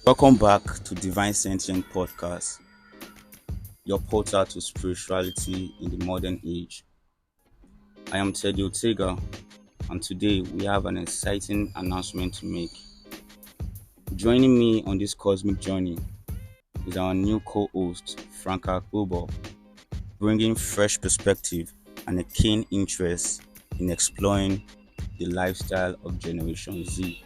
Welcome back to Divine Sentient Podcast, your portal to spirituality in the modern age. I am Teddy Otega, and today we have an exciting announcement to make. Joining me on this cosmic journey is our new co-host, Franka Akpobo, bringing fresh perspective and a keen interest in exploring the lifestyle of Generation Z.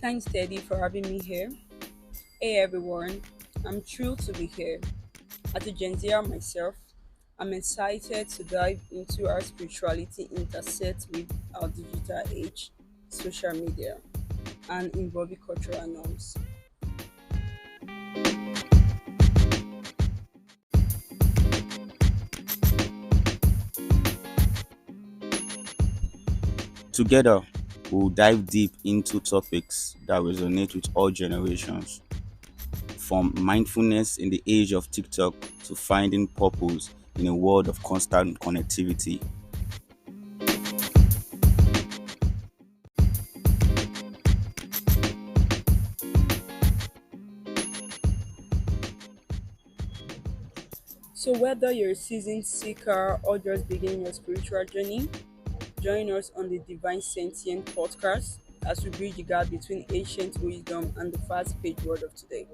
Thanks, Teddy, for having me here. Hey, everyone. I'm thrilled to be here. As a Gen Zer myself, I'm excited to dive into how spirituality intersects with our digital age, social media, and involving cultural norms. Together, we'll dive deep into topics that resonate with all generations, from mindfulness in the age of TikTok to finding purpose in a world of constant connectivity. So, whether you're a seasoned seeker or just beginning your spiritual journey, join us on the Divine Sentient podcast as we bridge the gap between ancient wisdom and the fast paced world of today.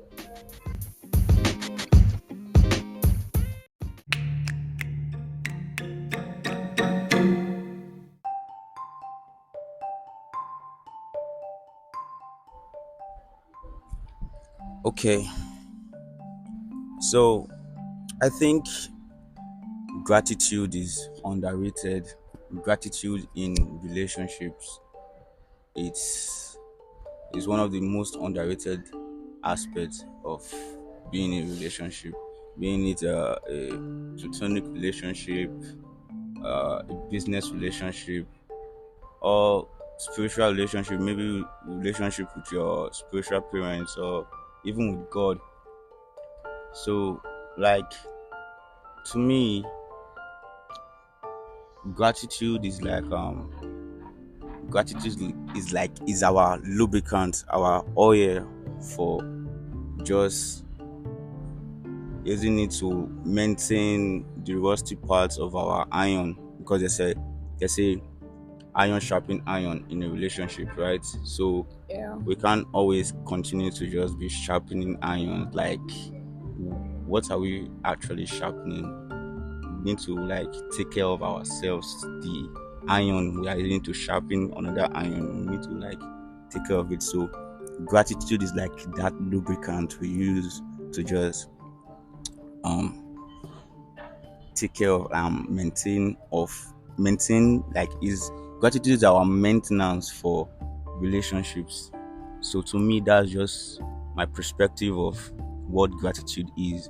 Okay, so I think gratitude is underrated. Gratitude in relationships, it's is one of the most underrated aspects of being in a relationship, being it a platonic relationship, a business relationship, or spiritual relationship, maybe relationship with your spiritual parents or even with God. So, like, to me, gratitude is like our lubricant, our oil for just using it to maintain the rusty parts of our iron, because they say iron sharpen iron in a relationship, right? So Yeah. we can't always continue to just be sharpening iron. Like, what are we actually sharpening? We need to like take care of ourselves. The iron we are using to sharpen another iron, we need to like take care of it. So gratitude is like that lubricant we use to just um take care of maintain, like, is gratitude is our maintenance for relationships. So to me, that's just my perspective of what gratitude is.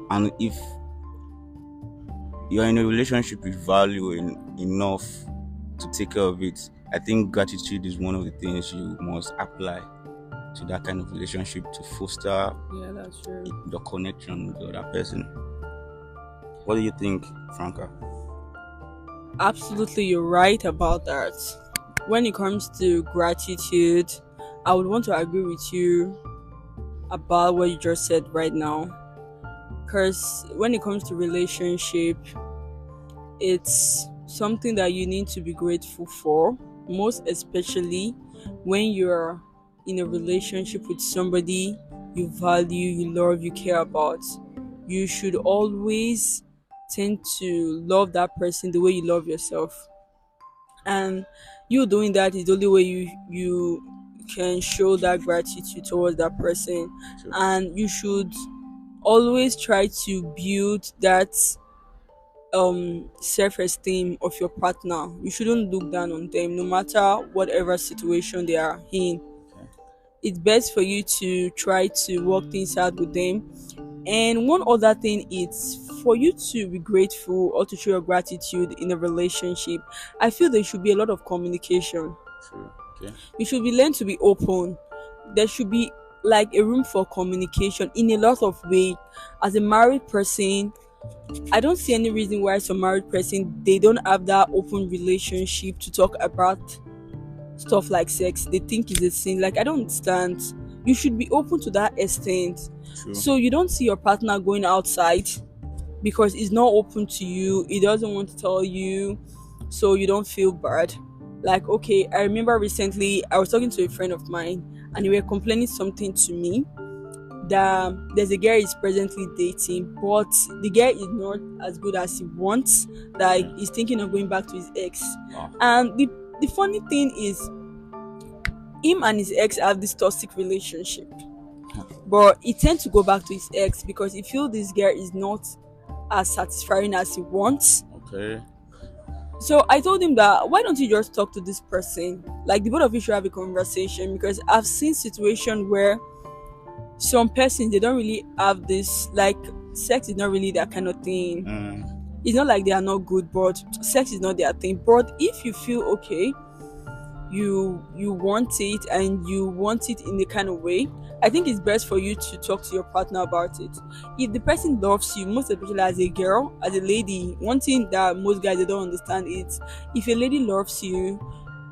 And if you're in a relationship with value enough to take care of it, I think gratitude is one of the things you must apply to that kind of relationship to foster Yeah, that's true. the connection with the other person. What do you think, Franca? Absolutely, you're right about that. When it comes to gratitude, I would want to agree with you about what you just said right now. Because when it comes to relationship, it's something that you need to be grateful for, most especially when you're in a relationship with somebody you value, you love, you care about. You should always tend to love that person the way you love yourself, and you doing that is the only way you can show that gratitude towards that person. Sure. And you should always try to build that self-esteem of your partner. You shouldn't look down on them no matter whatever situation they are in. Okay. It's best for you to try to work things out with them. And one other thing is for you to be grateful or to show your gratitude in a relationship. I feel there should be a lot of communication. True. Okay. You should be learn to be open. There should be like a room for communication in a lot of way. As a married person, I don't see any reason why some married person they don't have that open relationship to talk about stuff like sex. They think it's a sin. Like I don't understand. You should be open to that extent. True. So you don't see your partner going outside because it's not open to you. He doesn't want to tell you, so you don't feel bad. Like okay, I remember recently I was talking to a friend of mine and they were complaining something to me that there's a girl he's presently dating, but the girl is not as good as he wants. Like Okay. he's thinking of going back to his ex. Wow. And the funny thing is, him and his ex have this toxic relationship, but he tends to go back to his ex because he feels this girl is not as satisfying as he wants. Okay. So I told him that why don't you just talk to this person? Like the both of you should have a conversation because I've seen situations where some persons they don't really have this, like sex is not really that kind of thing. Mm, It's not like they are not good, but sex is not their thing. But if you feel okay, you want it and you want it in the kind of way, I think it's best for you to talk to your partner about it. If the person loves you, most especially as a girl, as a lady, one thing that most guys they don't understand is if a lady loves you,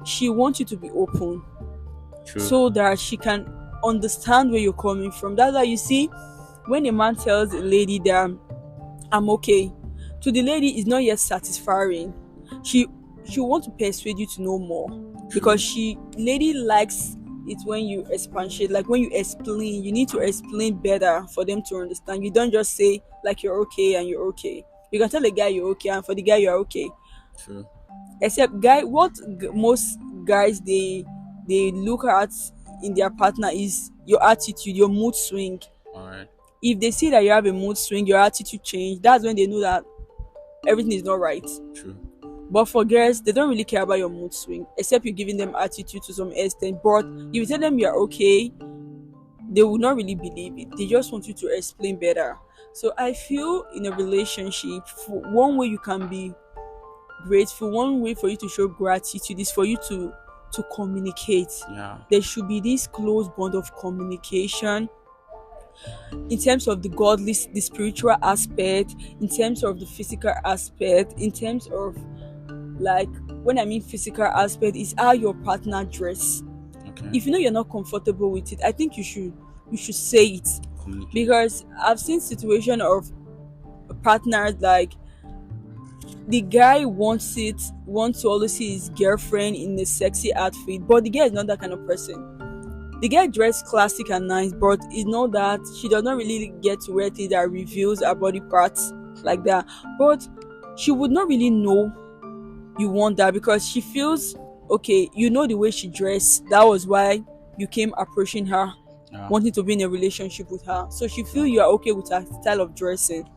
she wants you to be open true. so that she can understand where you're coming from. That's why you see when a man tells a lady that I'm okay, to the lady is not yet satisfying. She she want to persuade you to know more because she lady likes it when you expatiate, like when you explain. You need to explain better for them to understand. You don't just say like you're okay and you're okay. You can tell a guy you're okay and for the guy you're okay. True. Except guy, what most guys they look at in their partner is your attitude, your mood swing. All right. If they see that you have a mood swing, your attitude change, that's when they know that everything is not right. True. But for girls, they don't really care about your mood swing, except you're giving them attitude to some extent. But if you tell them you're okay, they will not really believe it. They just want you to explain better. So I feel in a relationship, for one way you can be grateful, one way for you to show gratitude is for you to communicate. Yeah. There should be this close bond of communication in terms of the godly, the spiritual aspect, in terms of the physical aspect, in terms of like when I mean physical aspect is how your partner dress. Okay. If you know you're not comfortable with it, I think you should say it Communicate. because I've seen situation of partners like the guy wants to always see his girlfriend in a sexy outfit, but the girl is not that kind of person. The girl dressed classic and nice, but it's not that she does not really get to wear things that reveals her body parts like that. But she would not really know you want that because she feels okay, you know the way she dressed. That was why you came approaching her, Yeah. wanting to be in a relationship with her. So she feel you are okay with her style of dressing.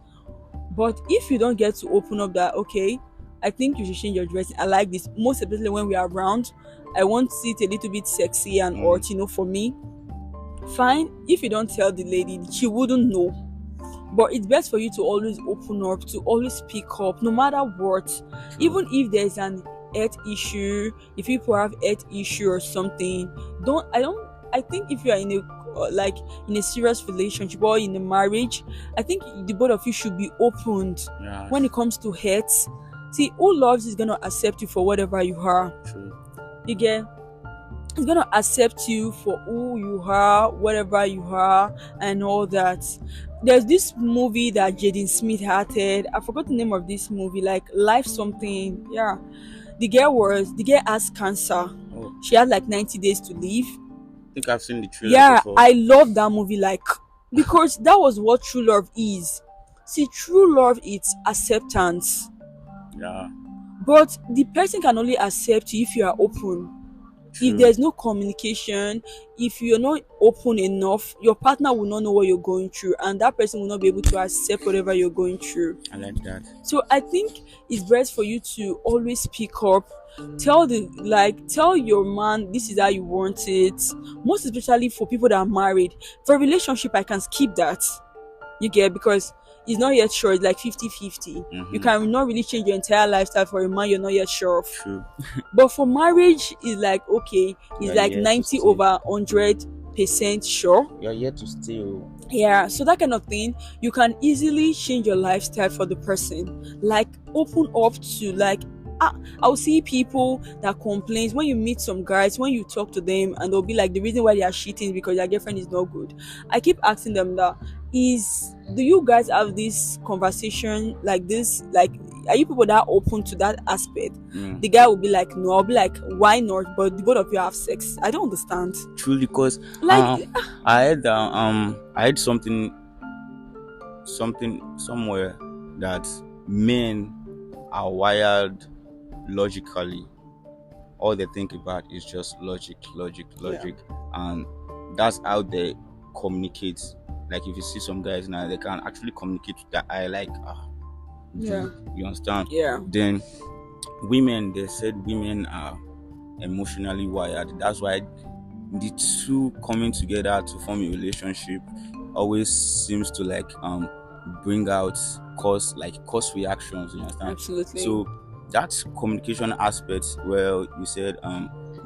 But if you don't get to open up that, okay, I think you should change your dressing. I like this. Most especially when we are around. I want it a little bit sexy and hot, for me. Fine. If you don't tell the lady, she wouldn't know. But it's best for you to always open up, to always speak up, no matter what. True. Even if there's an health issue, if people have health issue or something, I think if you are in a like in a serious relationship or in a marriage, I think the both of you should be opened Yeah. when it comes to health. See, who loves is gonna accept you for whatever you are. True. You get, it's gonna accept you for who you are, whatever you are, and all that. There's this movie that Jaden Smith had. I forgot the name of this movie, like Life Something. Yeah. The girl has cancer. Oh, She had like 90 days to live. I think I've seen the trailer Yeah, before. I love that movie, like, because that was what true love is. See, true love is acceptance. Yeah. But the person can only accept you if you are open. True. If there's no communication, if you're not open enough, your partner will not know what you're going through, and that person will not be able to accept whatever you're going through. I like that. So I think it's best for you to always speak up. Tell your man this is how you want it. Most especially for people that are married. For a relationship, I can skip that. You get, because it's not yet sure. It's like 50-50. You can not really change your entire lifestyle for a man you're not yet sure of. True. But for marriage, it's like okay, it's Yeah, like yeah, 90 50. over 100. 100% sure. You're here to stay. Oh. Yeah, so that kind of thing, you can easily change your lifestyle for the person. Like open up to like I'll see people that complains when you meet some guys, when you talk to them, and they'll be like the reason why they are cheating is because their girlfriend is not good. I keep asking them that, is do you guys have this conversation like this? Like, are you people that open to that aspect? Mm. The guy will be like, no. I'll be like, why not? But the both of you have sex. I don't understand. Truly, because Like, I heard something somewhere that men are wired logically. All they think about is just logic, logic, yeah, logic, and that's how they communicate. Like if you see some guys now, they can actually communicate with their eye, like yeah, you understand. yeah, Then women, they said women are emotionally wired. That's why the two coming together to form a relationship always seems to like bring out cause reactions, you understand. absolutely. So that communication aspect, well, you said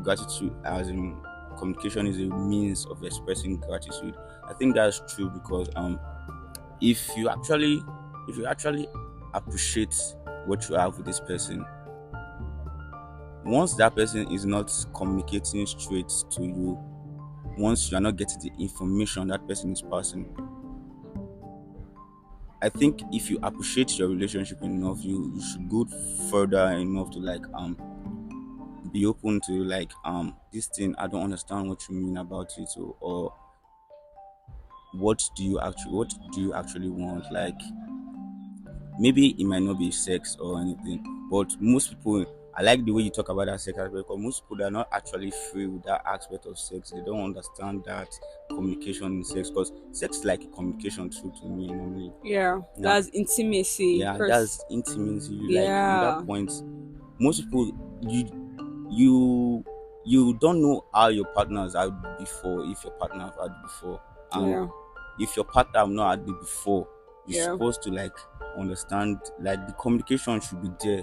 gratitude as in communication is a means of expressing gratitude. I think that's true because if you actually appreciate what you have with this person, once that person is not communicating straight to you, once you are not getting the information that person is passing, I think if you appreciate your relationship enough, you should go further enough to like be open to like this thing, I don't understand what you mean about it, or what do you actually want, like maybe it might not be sex or anything, but most people, I like the way you talk about that sex aspect, because most people, they're not actually free with that aspect of sex. They don't understand that communication in sex, because sex is like a communication tool to me normally. Yeah, Yeah, that's intimacy. yeah, Cause that's intimacy. Like with that yeah, point, most people, you you don't know how your partners had before, if your partner have had before, and yeah, if your partner have not had it before, you're yeah, supposed to like understand, like the communication should be there.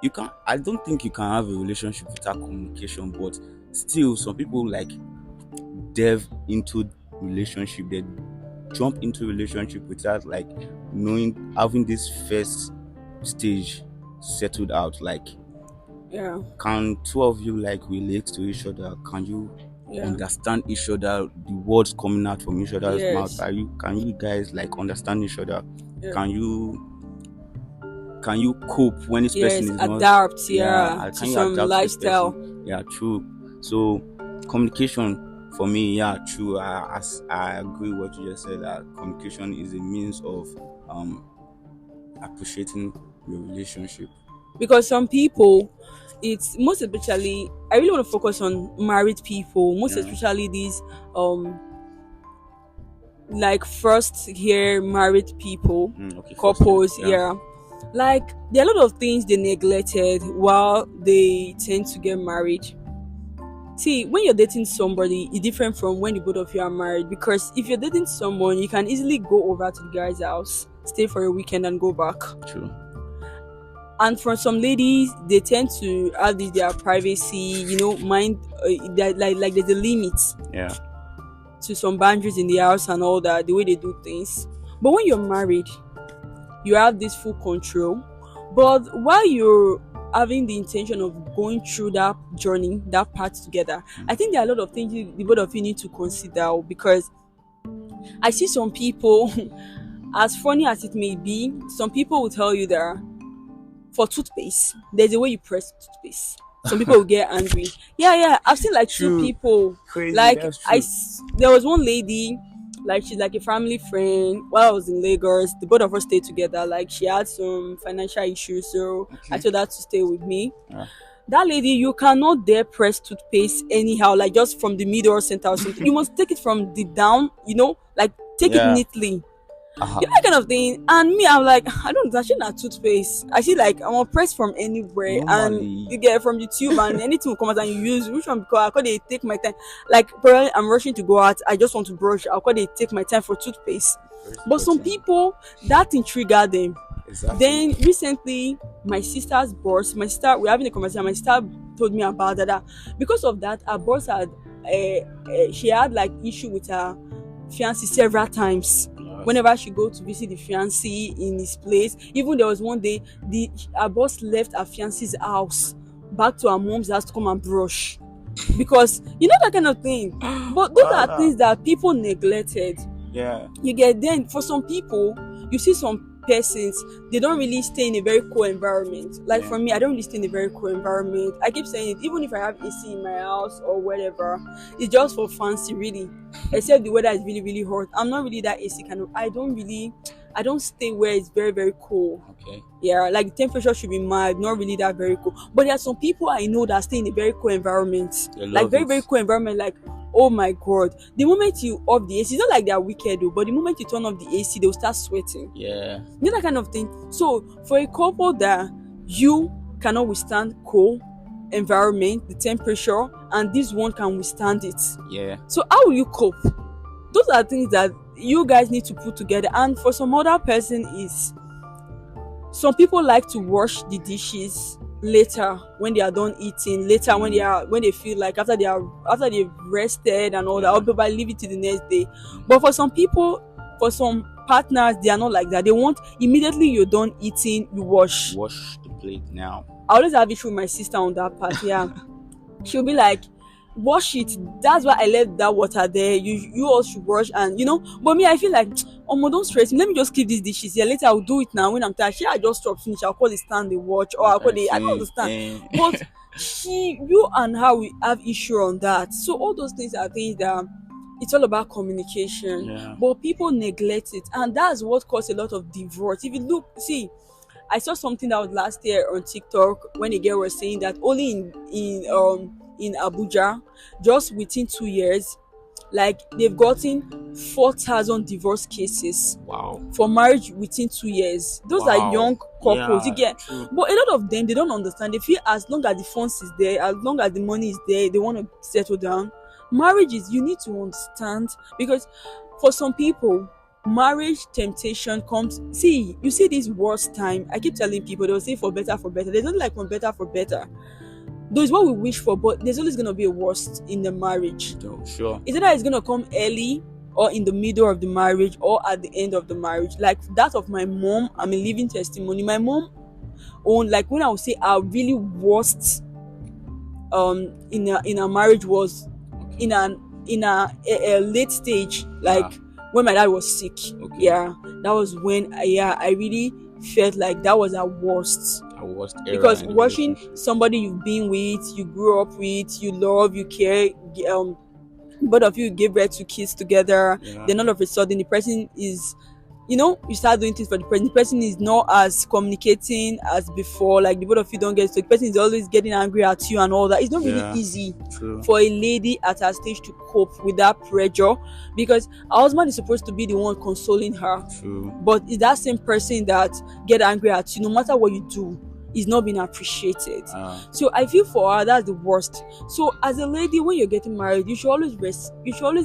You can I don't think you can have a relationship without communication, but still some people like delve into relationship, they jump into relationship without like knowing, having this first stage settled out. Like, yeah, can two of you like relate to each other? Can you yeah. understand each other, the words coming out from each other's mouth? Yes, Are you Can you guys like understand each other? yeah, Can you cope when this person yes. is not? Adapt, Yeah, yeah, to can you some adapt to this lifestyle. person? Yeah, true. So communication for me, yeah, true. I agree what you just said, that communication is a means of um appreciating your relationship. Because some people, it's most especially, I really want to focus on married people, most Yeah. especially these um like first year married people, Okay, first year. couples, Yeah. yeah. Like there are a lot of things they neglected while they tend to get married. See, when you're dating somebody, it's different from when the both of you are married. Because if you're dating someone, you can easily go over to the guy's house, stay for a weekend, and go back. True. And for some ladies, they tend to have this their privacy, mind. Like there's a limit Yeah. to some boundaries in the house and all that, the way they do things. But when you're married, you have this full control. But while you're having the intention of going through that journey, that path together, I think there are a lot of things the both of you need to consider, because I see some people, as funny as it may be, some people will tell you that for toothpaste, there's a way you press toothpaste. Some people will get angry. Yeah, yeah. I've seen like two True. people. Crazy. Like That's true. there was one lady, like she's like a family friend. While I was in Lagos, the both of us stayed together. Like she had some financial issues, so I Okay. told her to stay with me. Yeah. That lady, you cannot dare press toothpaste anyhow, like just from the middle or center or something. You must take it from the down, like take it Yeah. neatly, Uh-huh. that kind of thing. And me, I'm like, I don't, actually not toothpaste. I see like I'm press from anywhere, and Normally. you get it from the tube, and anything will come out and you use which one, because I call they take my time. Like probably I'm rushing to go out, I just want to brush. I'll call they take my time for toothpaste. First But some person. people, that thing trigger them. Exactly. Then recently, my sister's boss, we're having a conversation. My sister told me about that. Because of that, her boss had she had like issue with her fiancé several times. Yes. Whenever she go to visit the fiancé in his place, even there was one day her boss left her fiancé's house back to her mom's house to come and brush, because you know that kind of thing. But those are Voila. things that people neglected. Yeah. You get, then for some people, you see some persons, they don't really stay in a very cool environment. Like Yeah. for me, I don't really stay in a very cool environment. I keep saying it, even if I have AC in my house or whatever, it's just for fancy, really. Except the weather is really, really hot. I'm not really that AC kind of. I don't stay where it's very, very cool. Okay. Yeah, like the temperature should be mild, not really that very cool. But there are some people I know that stay in a very cool environment, They like love very, it. very cool environment. Like, oh my god, the moment you off the AC, it's not like they're wicked though, but the moment you turn off the AC, they'll start sweating. Yeah. You know that kind of thing. So for a couple that you cannot withstand cold environment, the temperature, and this one can withstand it. Yeah. So how will you cope? Those are things that you guys need to put together. And for some other person is, some people like to wash the dishes later when they are done eating, later when they feel like after they've rested and all that, or probably leave it to the next day. But for some people, for some partners, they are not like that. They want immediately you're done eating, you wash. Wash the plate now. I always have issue with my sister on that part. Yeah. She'll be like, wash it. That's why I left that water there. You all should wash. And but me, I feel like, don't stress me. Let me just keep these dishes here. Later I'll do it now when I'm tired. I just stop finish. I'll call the stand, the watch, or I'll call the I don't understand. But you and her we have issue on that. So all those things are things that it's all about communication. Yeah. But people neglect it, and that's what caused a lot of divorce. If you see, I saw something that was last year on TikTok when a girl was saying that only in Abuja, just within 2 years, like they've gotten 4,000 divorce cases. Wow. For marriage within 2 years. Those are young couples. You get, true. but a lot of them, they don't understand. They feel as long as the funds is there, as long as the money is there, they want to settle down. Marriage is, you need to understand, because for some people, marriage temptation comes. See, you see this worst time. I keep telling people, they'll say for better, for better. They don't like from better for better. Though it's what we wish for, but there's always gonna be a worst in the marriage. Sure. It's either it's gonna come early or in the middle of the marriage or at the end of the marriage. Like that of my mom, I'm a living testimony. My mom owned, like when I would say our really worst in a marriage was in a late stage, like when my dad was sick. Okay. Yeah, that was when I really felt like that was our worst. Because watching somebody you've been with, you grew up with, you love, you care, both of you gave birth to kids together, then all of a sudden the person is, you start doing things for the person. The person is not as communicating as before, like the both of you don't get, so the person is always getting angry at you and all that. It's not really easy for a lady at her stage to cope with that pressure, because her husband is supposed to be the one consoling her. True. But it's that same person that get angry at you no matter what you do, is not being appreciated. So I feel for her that's the worst. So as a lady, when you're getting married, you should always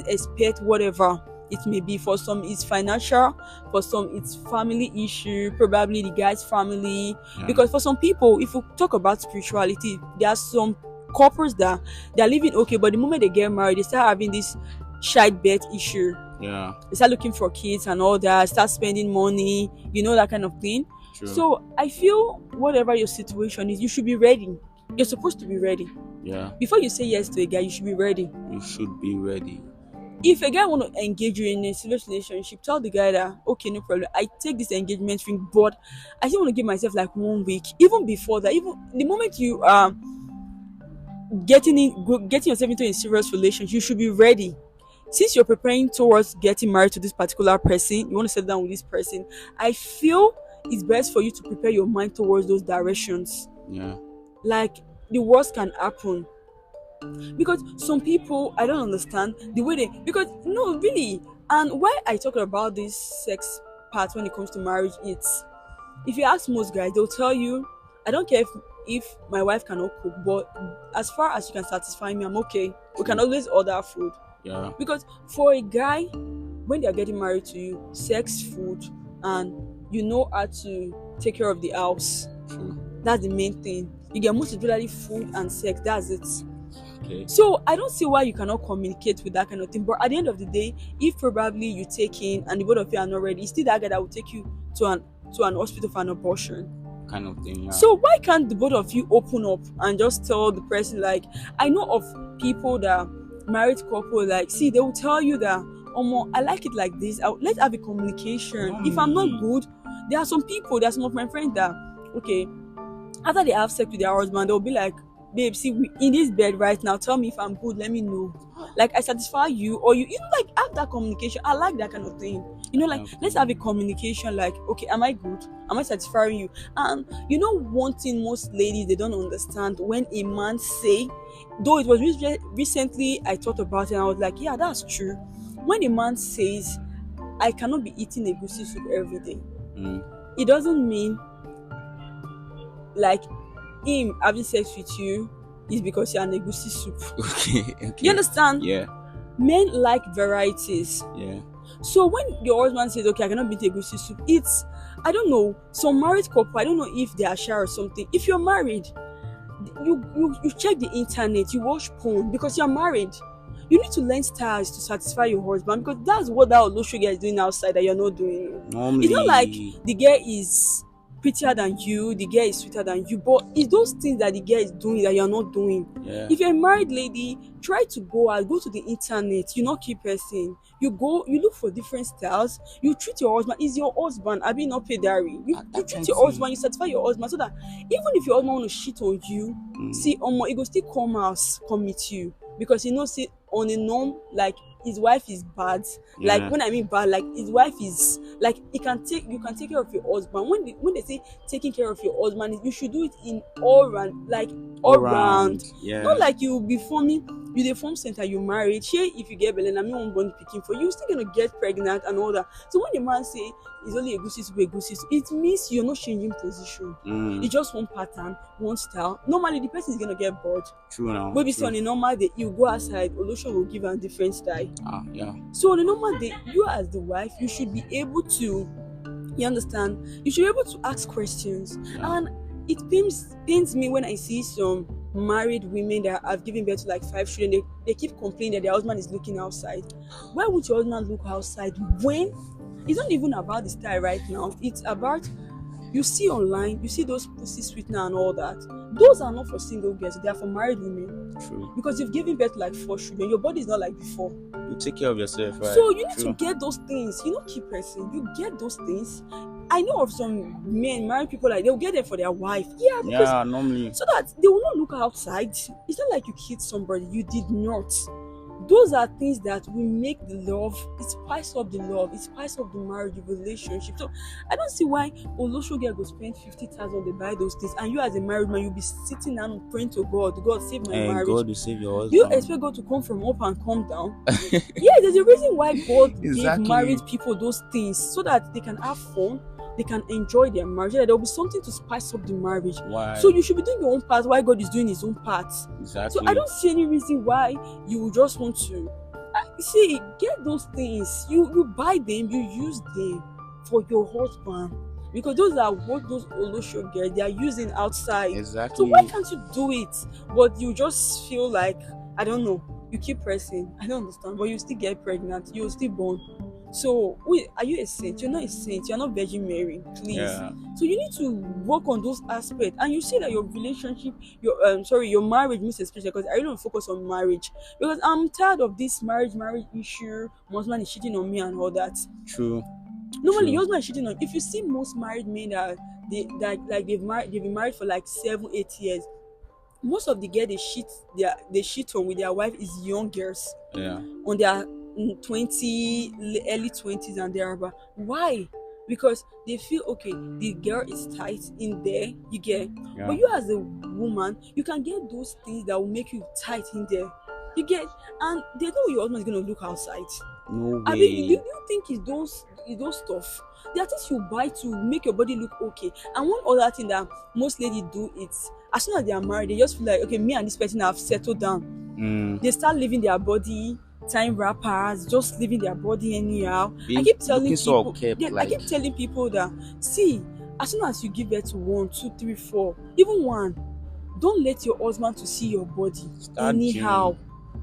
expect whatever it may be. For some it's financial, for some it's family issue, probably the guy's family. Because for some people, if you talk about spirituality, there are some couples that they're living okay, but the moment they get married, they start having this childbirth issue. They start looking for kids and all that, start spending money, that kind of thing. True. So I feel whatever your situation is, you should be ready. You're supposed to be ready. Before you say yes to a guy, you should be ready. You should be ready. If a guy want to engage you in a serious relationship, tell the guy that, okay, no problem, I take this engagement ring, but I still want to give myself like 1 week. Even before that, even the moment you are getting yourself into a serious relationship, you should be ready. Since you're preparing towards getting married to this particular person, you want to settle down with this person, I feel it's best for you to prepare your mind towards those directions. Like the worst can happen, because some people, I don't understand the way they, because no really. And why I talk about this sex part when it comes to marriage, it's, if you ask most guys, they'll tell you, I don't care if my wife cannot cook, but as far as you can satisfy me, I'm okay. We can always order food. Because for a guy, when they are getting married to you, sex, food, and how to take care of the house. That's the main thing. You get most particularly food and sex, that's it. Okay. So I don't see why you cannot communicate with that kind of thing. But at the end of the day, if probably you take in and the both of you are not ready, it's still that guy that will take you to an hospital for an abortion. Kind of thing. Yeah. So why can't the both of you open up and just tell the person, like, I know of people that married couple, like, see, they will tell you that, I like it like this. Let's have a communication. If I'm not Normally. good, there are some of my friends that, okay, after they have sex with their husband, they'll be like, babe, see, in this bed right now, tell me if I'm good, let me know. Like, I satisfy you, or you know, like, have that communication. I like that kind of thing. You know, like, let's have a communication, like, okay, am I good? Am I satisfying you? And you know, one thing most ladies, they don't understand, when a man say, though it was recently I thought about it and I was like, yeah, that's true. When a man says, I cannot be eating a goosey soup every day, Mm. it doesn't mean like him having sex with you is because you're an egusi soup. Okay. You Okay. understand? Yeah. Men like varieties. Yeah. So when your husband says, okay, I cannot beat egusi soup, it's, I don't know, some married couple, I don't know if they are shy or something. If you're married, you check the internet, you watch porn because you're married. You need to learn styles to satisfy your husband, because that's what that Olosho girl is doing outside that you're not doing. It's not like Normally. the girl is prettier than you, the girl is sweeter than you, but it's those things that the girl is doing that you're not doing. Yeah. If you're a married lady, try to go out, go to the internet, you not keep person. You go, you look for different styles, you treat your husband, is your husband, I mean not pay dowry. You treat your husband, you satisfy your husband, so that even if your husband want to shit on you, see, it go still come house, come meet you. Because you know, see, on a norm, like, his wife is bad. Like, Yeah. when I mean bad, like, his wife is like, you can take care of your husband. When they say taking care of your husband, you should do it in all round, like, all All round. round. Yeah. Not like you be forming, you the form center, you married. Shey, if you get belle, I mean, one born picking for you, still gonna get pregnant and all that. So when the man say it's only a goosey soup, it means you're not changing position. It's just one pattern, one style. Normally the person is gonna get bored. True now. Maybe so True. on a normal day, you go outside, Olosho will give a different style. Yeah. So on a normal day, you as the wife, you should be able to, you understand, you should be able to ask questions. Yeah. And it pains me when I see some married women that have given birth to like 5 children. They keep complaining that their husband is looking outside. Why would your husband look outside when it's not even about the style right now? It's about, you see online, you see those pussy sweetener and all that. Those are not for single girls, they are for married women. True. Because you've given birth to like 4 children, your body is not like before. You take care of yourself, right? So you need True. to get those things. You know, keep person. You get those things. I know of some men, married people, like, they'll get them for their wife. Yeah, because Yeah. Normally. so that they will not look outside. It's not like you killed somebody. You did not. Those are things that will make the love, it spice up the love, it spice up the marriage, the relationship. So I don't see why Olosho girl go spend 50,000 to buy those things, and you as a married man, you'll be sitting and praying to God, God save my And marriage. God will save your Do you husband. expect God to come from up and come down? Yeah, there's a reason why God gave Exactly. married people those things, so that they can have fun, they can enjoy their marriage, that there'll be something to spice up the marriage. Why? So you should be doing your own part while God is doing his own part. Exactly. So I don't see any reason why you would just want to see, get those things. You buy them, you use them for your husband, because those are what those Olosho girls they are using outside. Exactly. So why can't you do it? But you just feel like, I don't know, you keep pressing. I don't understand, but you still get pregnant, you still born. So wait, are you a saint? You're not a saint. You're not Virgin Mary, please. Yeah. So you need to work on those aspects, and you see that your relationship, your marriage, most especially, because I really don't focus on marriage, because I'm tired of this marriage issue. My husband is cheating on me and all that. True. Normally, True. your husband is cheating on. If you see most married men that they've been married for like 7-8 years, most of the girls they shit on with their wife is young girls. Yeah. On their early 20s and thereabout. Why? Because they feel, okay, the girl is tight in there, you get. Yeah. But you as a woman, you can get those things that will make you tight in there, you get. And they know your husband is going to look outside. No way. I mean, you think it's those stuff. There are things you buy to make your body look okay. And one other thing that most ladies do is, as soon as they are married, they just feel like, okay, me and this person have settled down. They start leaving their body, tying wrappers, just leaving their body anyhow. I keep telling people, I keep telling people that, see, as soon as you give birth to 1, 2, 3, 4, even 1, don't let your husband to see your body Start anyhow, gym.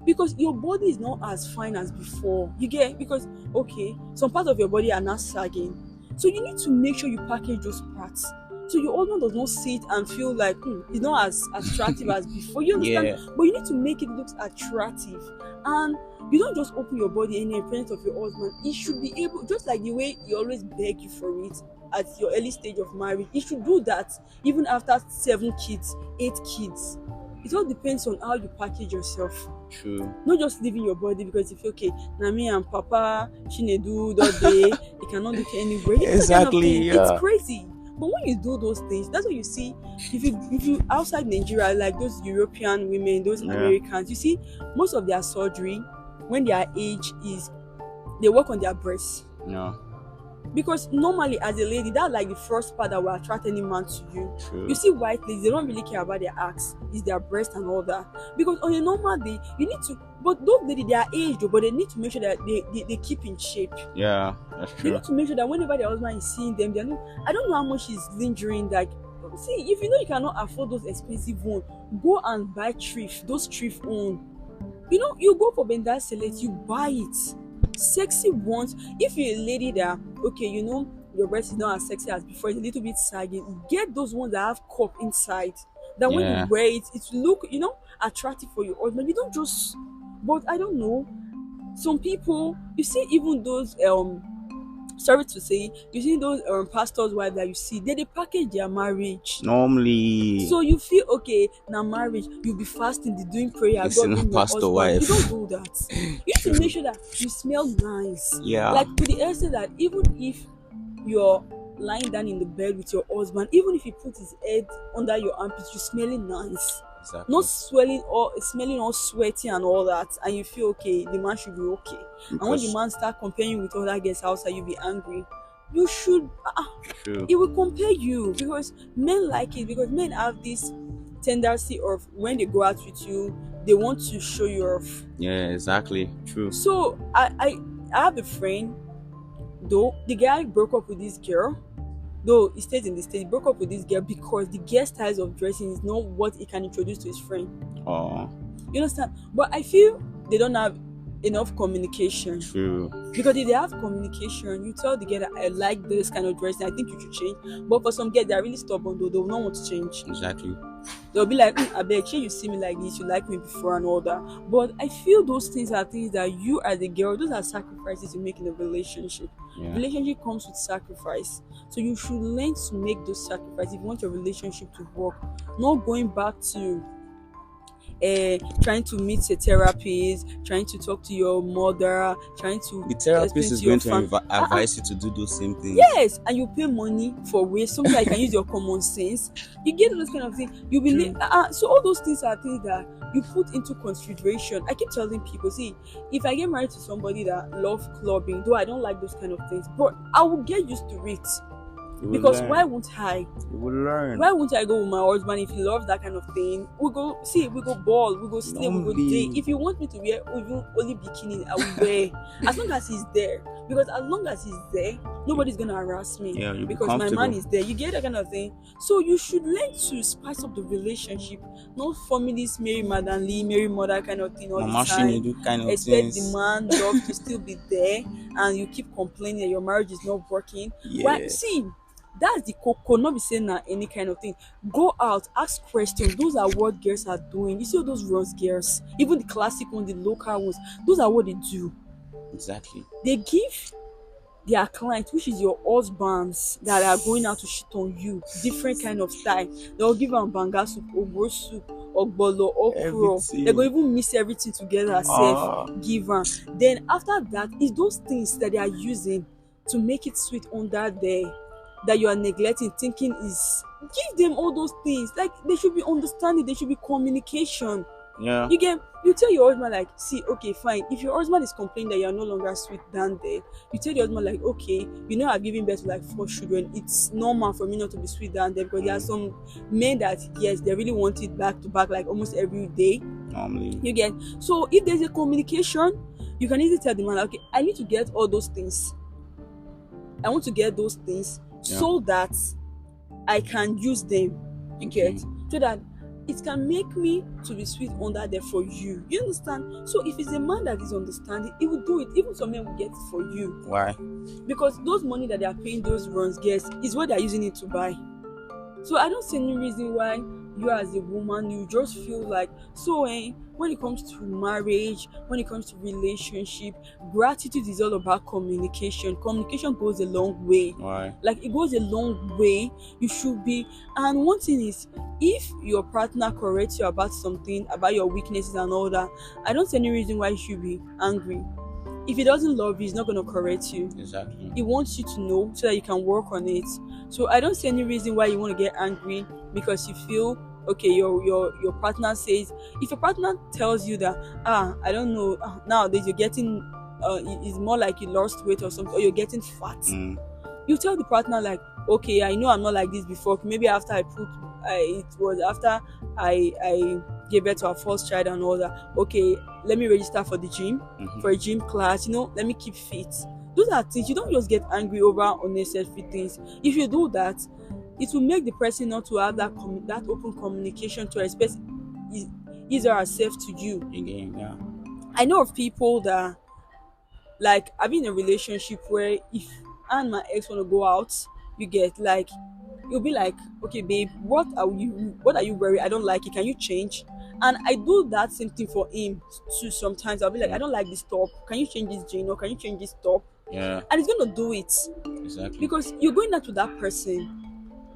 because your body is not as fine as before. You get, because okay, some parts of your body are not sagging, so you need to make sure you package those parts so your husband does not see it and feel like it's not as attractive as before. You understand? Yeah, But you need to make it look attractive, and you don't just open your body in the presence of your husband. He should be able, just like the way he always beg you for it at your early stage of marriage, he should do that even after 7 kids, 8 kids. It all depends on how you package yourself, true. not just leaving your body because you feel okay, na me and papa Chinedu that day, you cannot look anywhere. You know that kind of Exactly. thing. It's Yeah. crazy. But when you do those things, that's what you see. If you outside Nigeria, like those European women, those Yeah. Americans, you see most of their surgery when their age is, they work on their breasts. Yeah. Because normally as a lady, that's like the first part that will attract any man to you. True. You see white ladies, they don't really care about their ass, it's their breast and all that. Because on a normal day, you need to, but those ladies, they are aged, but they need to make sure that they keep in shape. Yeah, that's They true. need to make sure that whenever their husband is seeing them, they're not, I don't know how much is lingering. Like, see, if you know you cannot afford those expensive ones, go and buy thrift, those thrift ones. You know, you go for Benda Select, you buy it. Sexy ones. If you're a lady that, okay, you know, your breast is not as sexy as before, it's a little bit sagging, get those ones that have cup inside. That when you Yeah. wear it, it look, you know, attractive for your husband. You don't just, but I don't know. Some people, you see, even those sorry to say, you see those pastors' wives that you see, they package their marriage. Normally, So you feel okay now marriage, you'll be fasting, be doing prayer, it's God in a bring your pastor husband. You wife. don't do that. You need to make True. sure that you smell nice. Yeah. Like to the extent that even if you're lying down in the bed with your husband, even if he puts his head under your armpit, you smelling nice. Exactly. Not swelling or smelling all sweaty and all that, and you feel okay, the man should be okay. And when the Because man start comparing you with other guests outside, you be angry. You should true. it will compare you, because men like it, because men have this tendency of when they go out with you, they want to show you off. Yeah, exactly. True. So I have a friend, though the guy broke up with this girl, though he stayed in the state, he broke up with this girl because the girl styles of dressing is not what he can introduce to his friend. Oh, You understand? But I feel they don't have enough communication. true. Because if they have communication, you tell the girl that I like this kind of dressing, I think you should change. But for some girls, they are really stubborn, though. They will not want to change. Exactly. They'll be like, I beg, you see me like this, you like me before and all that. But I feel those things are things that you as a girl, those are sacrifices you make in a relationship. Yeah. Relationship comes with sacrifice. So you should learn to make those sacrifices if you want your relationship to work. Not going back to trying to meet a therapist, trying to talk to your mother, trying to The therapist explain is to your going to advise you to do those same things. yes, and you pay money for waste. Sometimes you can use your common sense. You get those kind of things. You believe. So all those things are things that you put into consideration. I keep telling people, see, if I get married to somebody that loves clubbing, though I don't like those kind of things, but I will get used to it. You will Because learn. why won't I? You will learn. Why won't I go with my husband if he loves that kind of thing? We go see, we go ball, we go sleep, we go Normally. date. If you want me to wear even only bikini, I will wear. As long as he's there. Because as long as he's there, nobody's gonna harass me. Yeah, you'll be because my man comfortable. is there. You get that kind of thing. So you should learn to spice up the relationship, not forming this Mary Madam Lee, Mary Mother kind of thing all Mama the time. do kind of Expect things. the man love to still be there, and you keep complaining that your marriage is not working. Yeah. Why? See, that's the cocoa, not be saying that any kind of thing. Go out, ask questions. Those are what girls are doing. You see all those Ross girls, even the classic ones, the local ones, those are what they do. Exactly. They give their clients, which is your husbands that are going out to shit on you, different kind of style. They'll give them banga soup, ogbo soup, ogbolo, okro. Everything. They're going to even mix everything together, give them. Then after that, it's those things that they are using to make it sweet under there that you are neglecting, thinking is, give them all those things. Like, they should be understanding, there should be communication. Yeah. You tell your husband like, see, okay, fine. If your husband is complaining that you are no longer sweet down there, you tell your husband like, okay, you know I've given birth to like 4 children. It's normal for me not to be sweet down there, because there are some men that yes, they really want it back to back like almost every day. Normally. You get, so if there's a communication, you can easily tell the man, okay, I need to get all those things. I want to get those things so that I can use them. You get. so that it can make me to be sweet under there for you. You understand? So if it's a man that is understanding, he will do it. Even some men will get it for you, Why? because those money that they are paying those runs guests is what they are using it to buy. So I don't see any reason why you as a woman you just feel like so when it comes to marriage, when it comes to relationship, gratitude is all about communication. Communication goes a long way. Why? Like it goes a long way. You should be, and one thing is, if your partner corrects you about something, about your weaknesses and all that, I don't see any reason why you should be angry. If he doesn't love you, he's not going to correct you. Exactly. He wants you to know so that you can work on it. So I don't see any reason why you want to get angry because you feel okay. Your partner says, if your partner tells you that I don't know, nowadays you're getting it's more like you lost weight or something, or you're getting fat. You tell the partner like, okay, I know I'm not like this before. Maybe after it was after I gave birth to our first child and all that. Okay, let me register for the gym, for a gym class. Let me keep fit. Those are things you don't just get angry over unnecessary things. If you do that, it will make the person not to have that open communication to express his or herself to you. Again, yeah. I know of people that, like, I've been in a relationship where if I and my ex want to go out, you get like, you'll be like, okay babe, what are you wearing? I don't like it, can you change? And I do that same thing for him too. Sometimes I'll be like, I don't like this top, can you change this jean, or can you change this top? Yeah. And he's gonna do it. Exactly. Because you're going out to that person,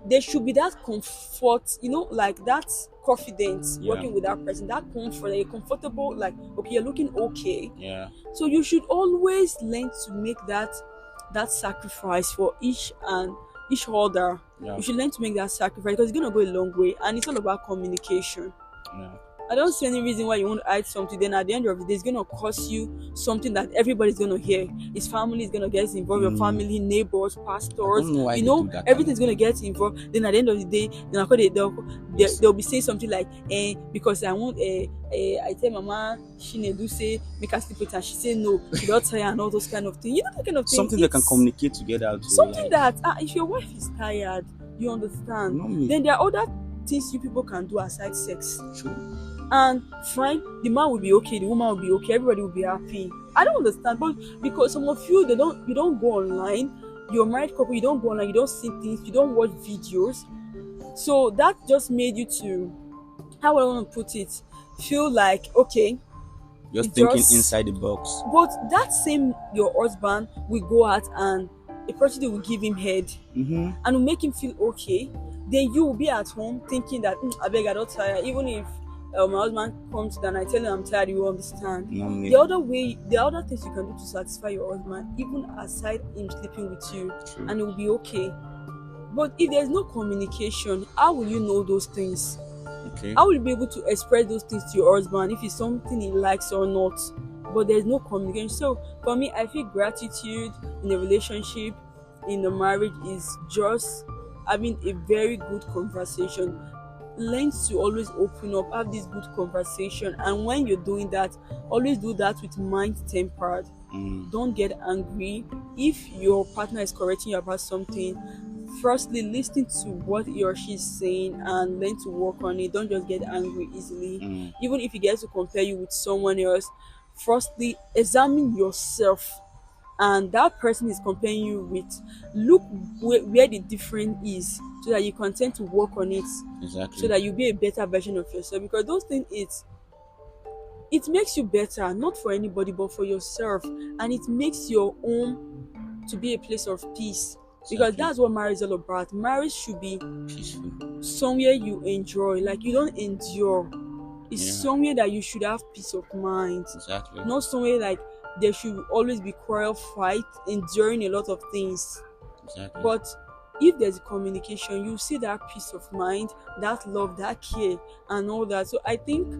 there should be that comfort, like that confidence. Working with that person, that comfort, that you're comfortable, like, okay, you're looking okay. Yeah. So you should always learn to make that sacrifice for each other. Yeah. You should learn to make that sacrifice because it's gonna go a long way, and it's all about communication. Yeah. I don't see any reason why you want to hide something. Then at the end of the day, it's gonna cost you something that everybody's gonna hear. His family is gonna get involved. Your family, neighbors, pastors. Everything's gonna get involved. Then at the end of the day, they'll be saying something like, because I want I tell Mama Shinedu say make her sleep with her. She say no, she don't tire and all those kind of things. That kind of thing. Something they can communicate together. Something that if your wife is tired, you understand. Then there are other things you people can do aside sex. True. And fine, the man will be okay, the woman will be okay, everybody will be happy. I don't understand, but because some of you you don't go online, you're a married couple, you don't go online, you don't see things, you don't watch videos. So that just made you to, how would I want to put it, feel like okay, just thinking inside the box. But that same your husband will go out and a prostitute will give him head and will make him feel okay. Then you will be at home thinking that I beg, I don't tire. Even if my husband comes and I tell him I'm tired, you will understand. The other things you can do to satisfy your husband, even aside him sleeping with you, and it will be okay. But if there's no communication, how will you know those things? Okay. How will you be able to express those things to your husband if it's something he likes or not? But there's no communication. So for me, I feel gratitude in a relationship, in a marriage, is just having a very good conversation. Learn to always open up, have this good conversation, and when you're doing that, always do that with mind tempered. Don't get angry. If your partner is correcting you about something, firstly listen to what he or she is saying and learn to work on it. Don't just get angry easily. Even if he gets to compare you with someone else, firstly examine yourself and that person is comparing you with. Look where the difference is so that you can tend to work on it. Exactly. So that you be a better version of yourself, because those things it makes you better, not for anybody but for yourself, and it makes your home to be a place of peace. Because that's what marriage is all about. Marriage should be peaceful, somewhere you enjoy, like you don't endure. It's somewhere that you should have peace of mind. Exactly. Not somewhere like there should always be quarrel, fight, enduring a lot of things. Exactly. But if there's communication, you see that peace of mind, that love, that care, and all that. So I think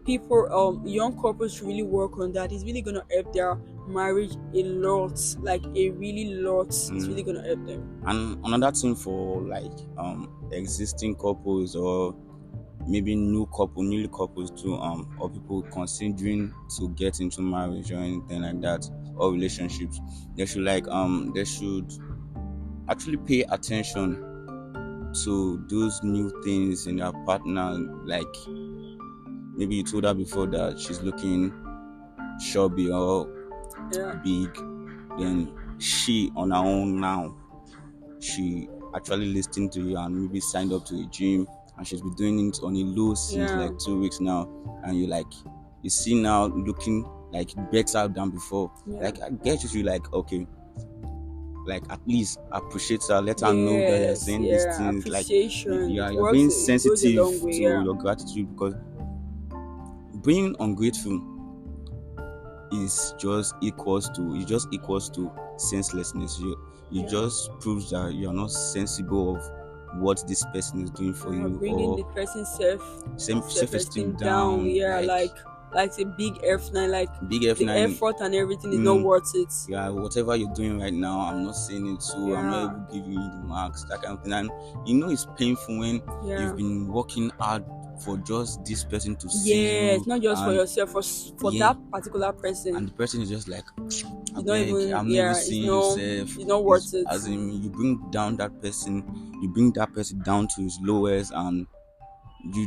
people, young couples should really work on that. It's really gonna help their marriage a lot, like a really lot. It's really gonna help them. And another thing for like existing couples or maybe newly couples too, or people considering to get into marriage or anything like that, or relationships, they should actually pay attention to those new things in her partner. Like maybe you told her before that she's looking chubby or Yeah. big, then she on her own now, she actually listened to you and maybe signed up to a gym, and she's been doing it on a low since Yeah. like 2 weeks now, and you see now looking like better than before. Yeah. Like I get you, like okay, like at least appreciate her, let her know that you're Yes. saying these Yeah. things. Like Appreciation. It you're works. being It goes a sensitive long way. to Yeah. your gratitude, because being ungrateful is just equals to senselessness. You Yeah. just proves that you're not sensible of what this person is doing for you, Bringing or the person's self self-esteem esteem down. down. Yeah. Like Like a big F9. Like big the F9. effort and everything is not worth it. Yeah, whatever you're doing right now, I'm not saying it, so I'm not Yeah. even giving you the marks, that kind of thing. And it's painful when Yeah. you've been working hard for just this person to see Yes. you, Not just for and yourself. For yeah, that particular person. and the person is just like, I It's not beg, even. I'm not even Yeah. It's seeing you no. safe. It's not Is worth it. as in you bring down that person, you bring that person down to his lowest, and you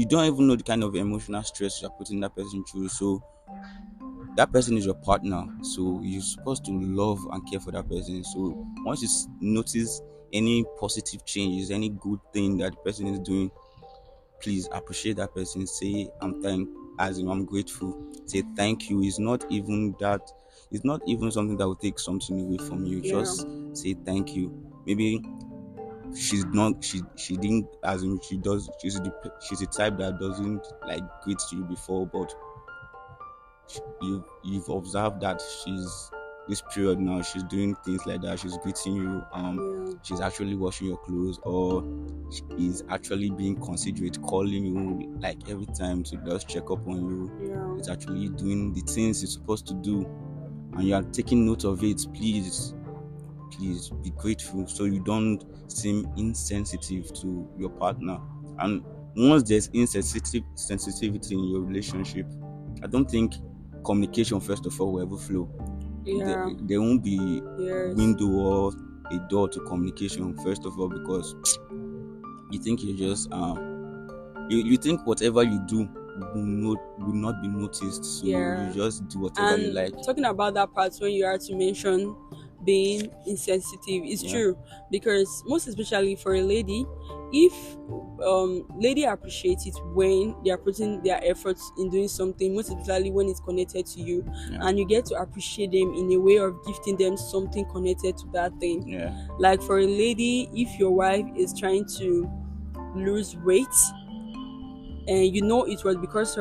don't even know the kind of emotional stress you're putting that person through. So that person is your partner, so you're supposed to love and care for that person. So once you notice any positive changes, any good thing that the person is doing, please appreciate that person. Say I'm grateful. Say thank you. It's not even something that will take something away from you. Yeah. Just say thank you. Maybe she didn't, as in she does she's the type that doesn't like greet you before, but you've observed that she's this period now, she's doing things like that, she's greeting you, Yeah. she's actually washing your clothes, or she is actually being considerate, calling you like every time to just check up on you. Yeah. It's actually doing the things it's supposed to do, and you are taking note of it. Please be grateful, so you don't seem insensitive to your partner. And once there's sensitivity in your relationship, I don't think communication first of all will ever flow. Yeah. There won't be Yes. window or a door to communication first of all, because you think you're just you think whatever you do will not be noticed, so you Yeah. just do whatever you And like. talking about that part when you are to mention being insensitive, it's Yeah. true, because most especially for a lady, if lady appreciate it when they are putting their efforts in doing something, most especially when it's connected to you, Yeah. and you get to appreciate them in a way of gifting them something connected to that thing. Yeah. Like for a lady, if your wife is trying to lose weight, and you know it was because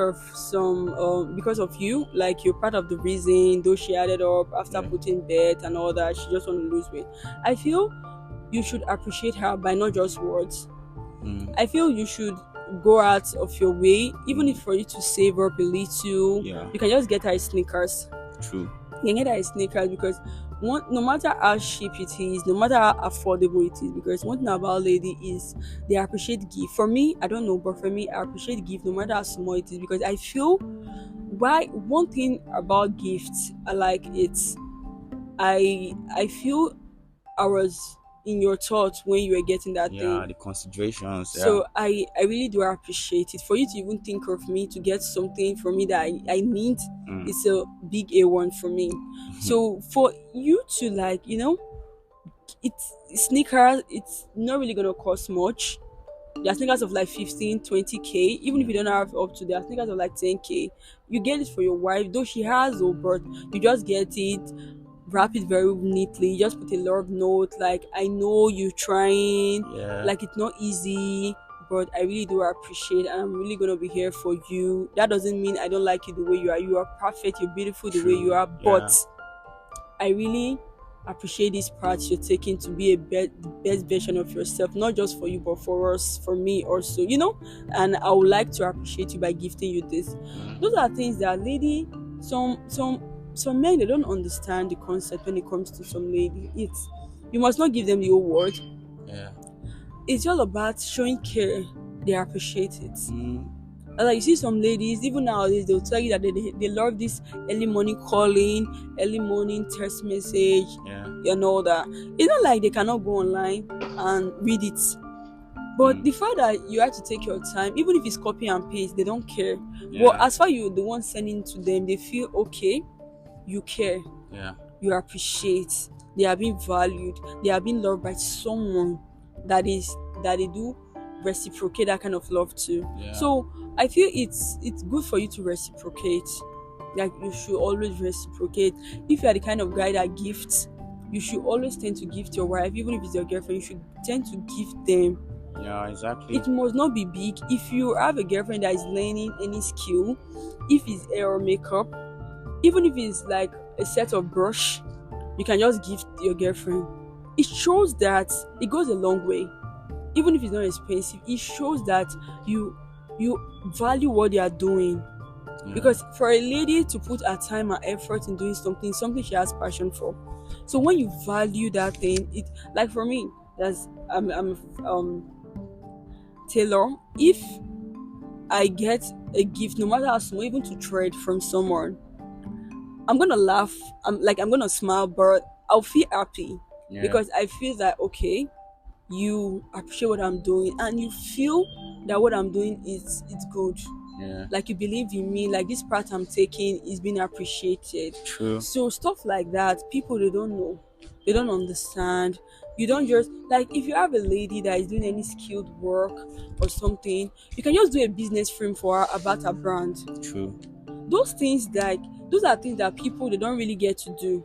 of you, like you're part of the reason, though she added up after Yeah. putting bet and all that, she just want to lose weight. I feel you should appreciate her by not just words. I feel you should go out of your way, even if for you to save up a little. Yeah. You can just get her sneakers. True. You can get her sneakers, because no matter how cheap it is, no matter how affordable it is, because one thing about lady is they appreciate gift. For me, I don't know, but for me, I appreciate gift no matter how small it is, because I feel why one thing about gifts I like it. I feel I was in your thoughts when you were getting that Yeah, thing. the considerations. Yeah. So I really do appreciate it. For you to even think of me to get something for me that I need, Mm. it's a big A1 for me. So for you to like, it's sneakers, it's not really gonna cost much. There are sneakers of like 15, 20K. Even if you don't have up to, there are sneakers of like 10K. You get it for your wife, though she has, but you just get it, wrap it very neatly, just put a love note, like I know you're trying, Yeah. like it's not easy, but I really do appreciate, and I'm really gonna be here for you. That doesn't mean I don't like you the way you are. You are perfect, you're beautiful the way you True. are, Yeah. but I really appreciate this part you're taking to be the best version of yourself, not just for you but for us, for me also, and I would like to appreciate you by gifting you this. Those are things that lady, some men, they don't understand the concept when it comes to some lady. It's, you must not give them the whole word. Yeah. It's all about showing care. They appreciate it. Mm. Like you see some ladies, even nowadays, they'll tell you that they love this early morning calling, early morning text message, Yeah. and all that. It's not like they cannot go online and read it. But the fact that you have to take your time, even if it's copy and paste, they don't care. But Yeah. as far you're the one sending to them, they feel okay, you care, Yeah. you appreciate, they are being valued, they are being loved by someone that they do reciprocate that kind of love to. Yeah. So I feel it's good for you to reciprocate. Like you should always reciprocate. If you are the kind of guy that gifts, you should always tend to gift your wife. Even if it's your girlfriend, you should tend to gift them. Yeah. Exactly. It must not be big. If you have a girlfriend that is learning any skill, if it's hair or makeup, even if it's like a set of brush, you can just gift your girlfriend. It shows that it goes a long way. Even if it's not expensive, it shows that you value what they are doing. Yeah. Because for a lady to put her time and effort in doing something she has passion for. So when you value that thing, it like for me, that's I'm tailor. If I get a gift, no matter how small, even to trade from someone, I'm gonna laugh. I'm gonna smile, but I'll feel happy Yeah. because I feel that okay, you appreciate what I'm doing and you feel that what I'm doing is it's good. Yeah. Like you believe in me, like this part I'm taking is being appreciated. True. So stuff like that, people they don't know, they don't understand. You don't just like if you have a lady that is doing any skilled work or something, you can just do a business frame for her about her brand. True. Those things like those are things that people they don't really get to do.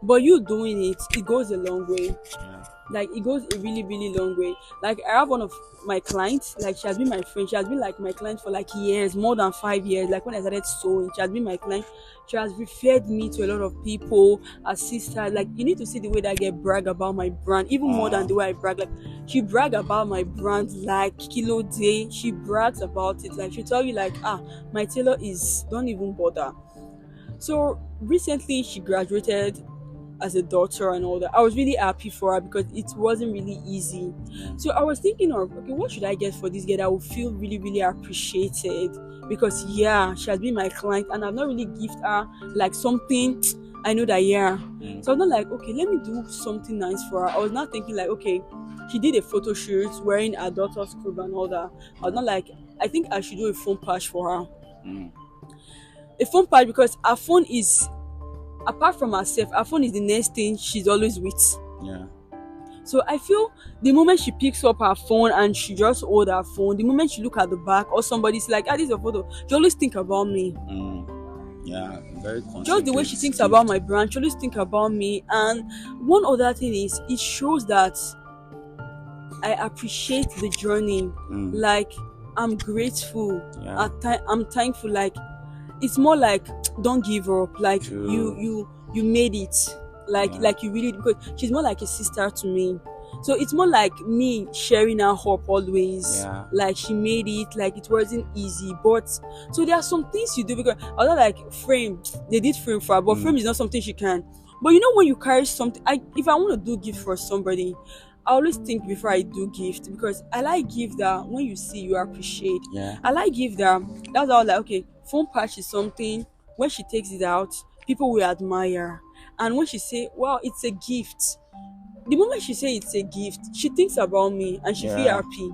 But you doing it goes a long way. Yeah. Like it goes a really really long way. Like I have one of my clients, like she has been my friend, she has been like my client for like years, more than 5 years. Like when I started sewing, she has been my client. She has referred me to a lot of people, assisted. Like you need to see the way that I get brag about my brand, even more than the way I brag. Like she brag about my brand like kilo day. She brags about it. Like she tell you like my tailor is don't even bother. So recently she graduated as a daughter and all that. I was really happy for her because it wasn't really easy. So I was thinking of okay, what should I get for this girl that will feel really, really appreciated? Because yeah, she has been my client and I've not really gift her like something I know that yeah. So I was not like, okay, let me do something nice for her. I was not thinking like, okay, she did a photo shoot wearing her daughter's crib and all that. I was not like, I think I should do a phone patch for her. A phone patch because her phone is apart from herself, her phone is the next thing she's always with. Yeah. So I feel the moment she picks up her phone and she just hold her phone, the moment she look at the back or somebody's like, this is a photo, she always think about me. Yeah, very Just the way she thinks about my brand, she always think about me. And one other thing is, it shows that I appreciate the journey. Like I'm grateful. Yeah. I'm thankful. Like it's more like don't give up. Like True. you made it. Like you really, because she's more like a sister to me. So it's more like me sharing her hope always. Yeah. Like she made it, like it wasn't easy. But so there are some things you do because other like frame, they did frame for her, but frame is not something she can. But you know when you carry something, if I want to do gift for somebody, I always think before I do gift because I like gift that when you see you appreciate. Yeah. I like gift that's how like okay, phone patch is something when she takes it out, people will admire. And when she say, wow, it's a gift, the moment she say it's a gift, she thinks about me and she feel happy.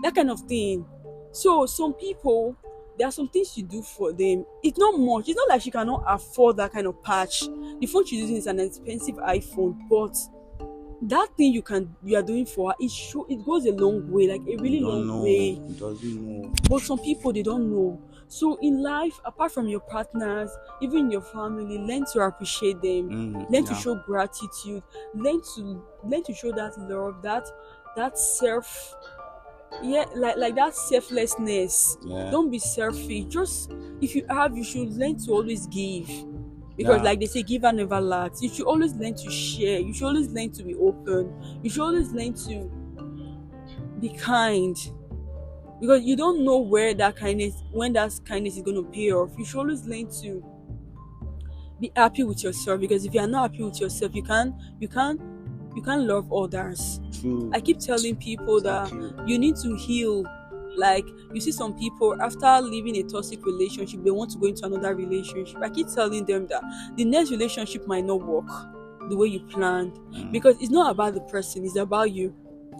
That kind of thing. So some people, there are some things you do for them. It's not much. It's not like she cannot afford that kind of patch. The phone she's using is an expensive iPhone, but that thing you are doing for her, it goes a long way, like a really long way. It doesn't know. But some people they don't know. So in life, apart from your partners, even in your family, learn to appreciate them. Learn to show gratitude. Learn to show that love, that self. Yeah, like that selflessness. Yeah. Don't be selfish. Just if you have, you should learn to always give. Because like they say, give and never lacks. You should always learn to share. You should always learn to be open. You should always learn to be kind. Because you don't know when that kindness is going to pay off. You should always learn to be happy with yourself. Because if you are not happy with yourself, you can't love others. True. I keep telling people that you need to heal. Like you see some people after leaving a toxic relationship, they want to go into another relationship. I keep telling them that the next relationship might not work the way you planned because it's not about the person, it's about you.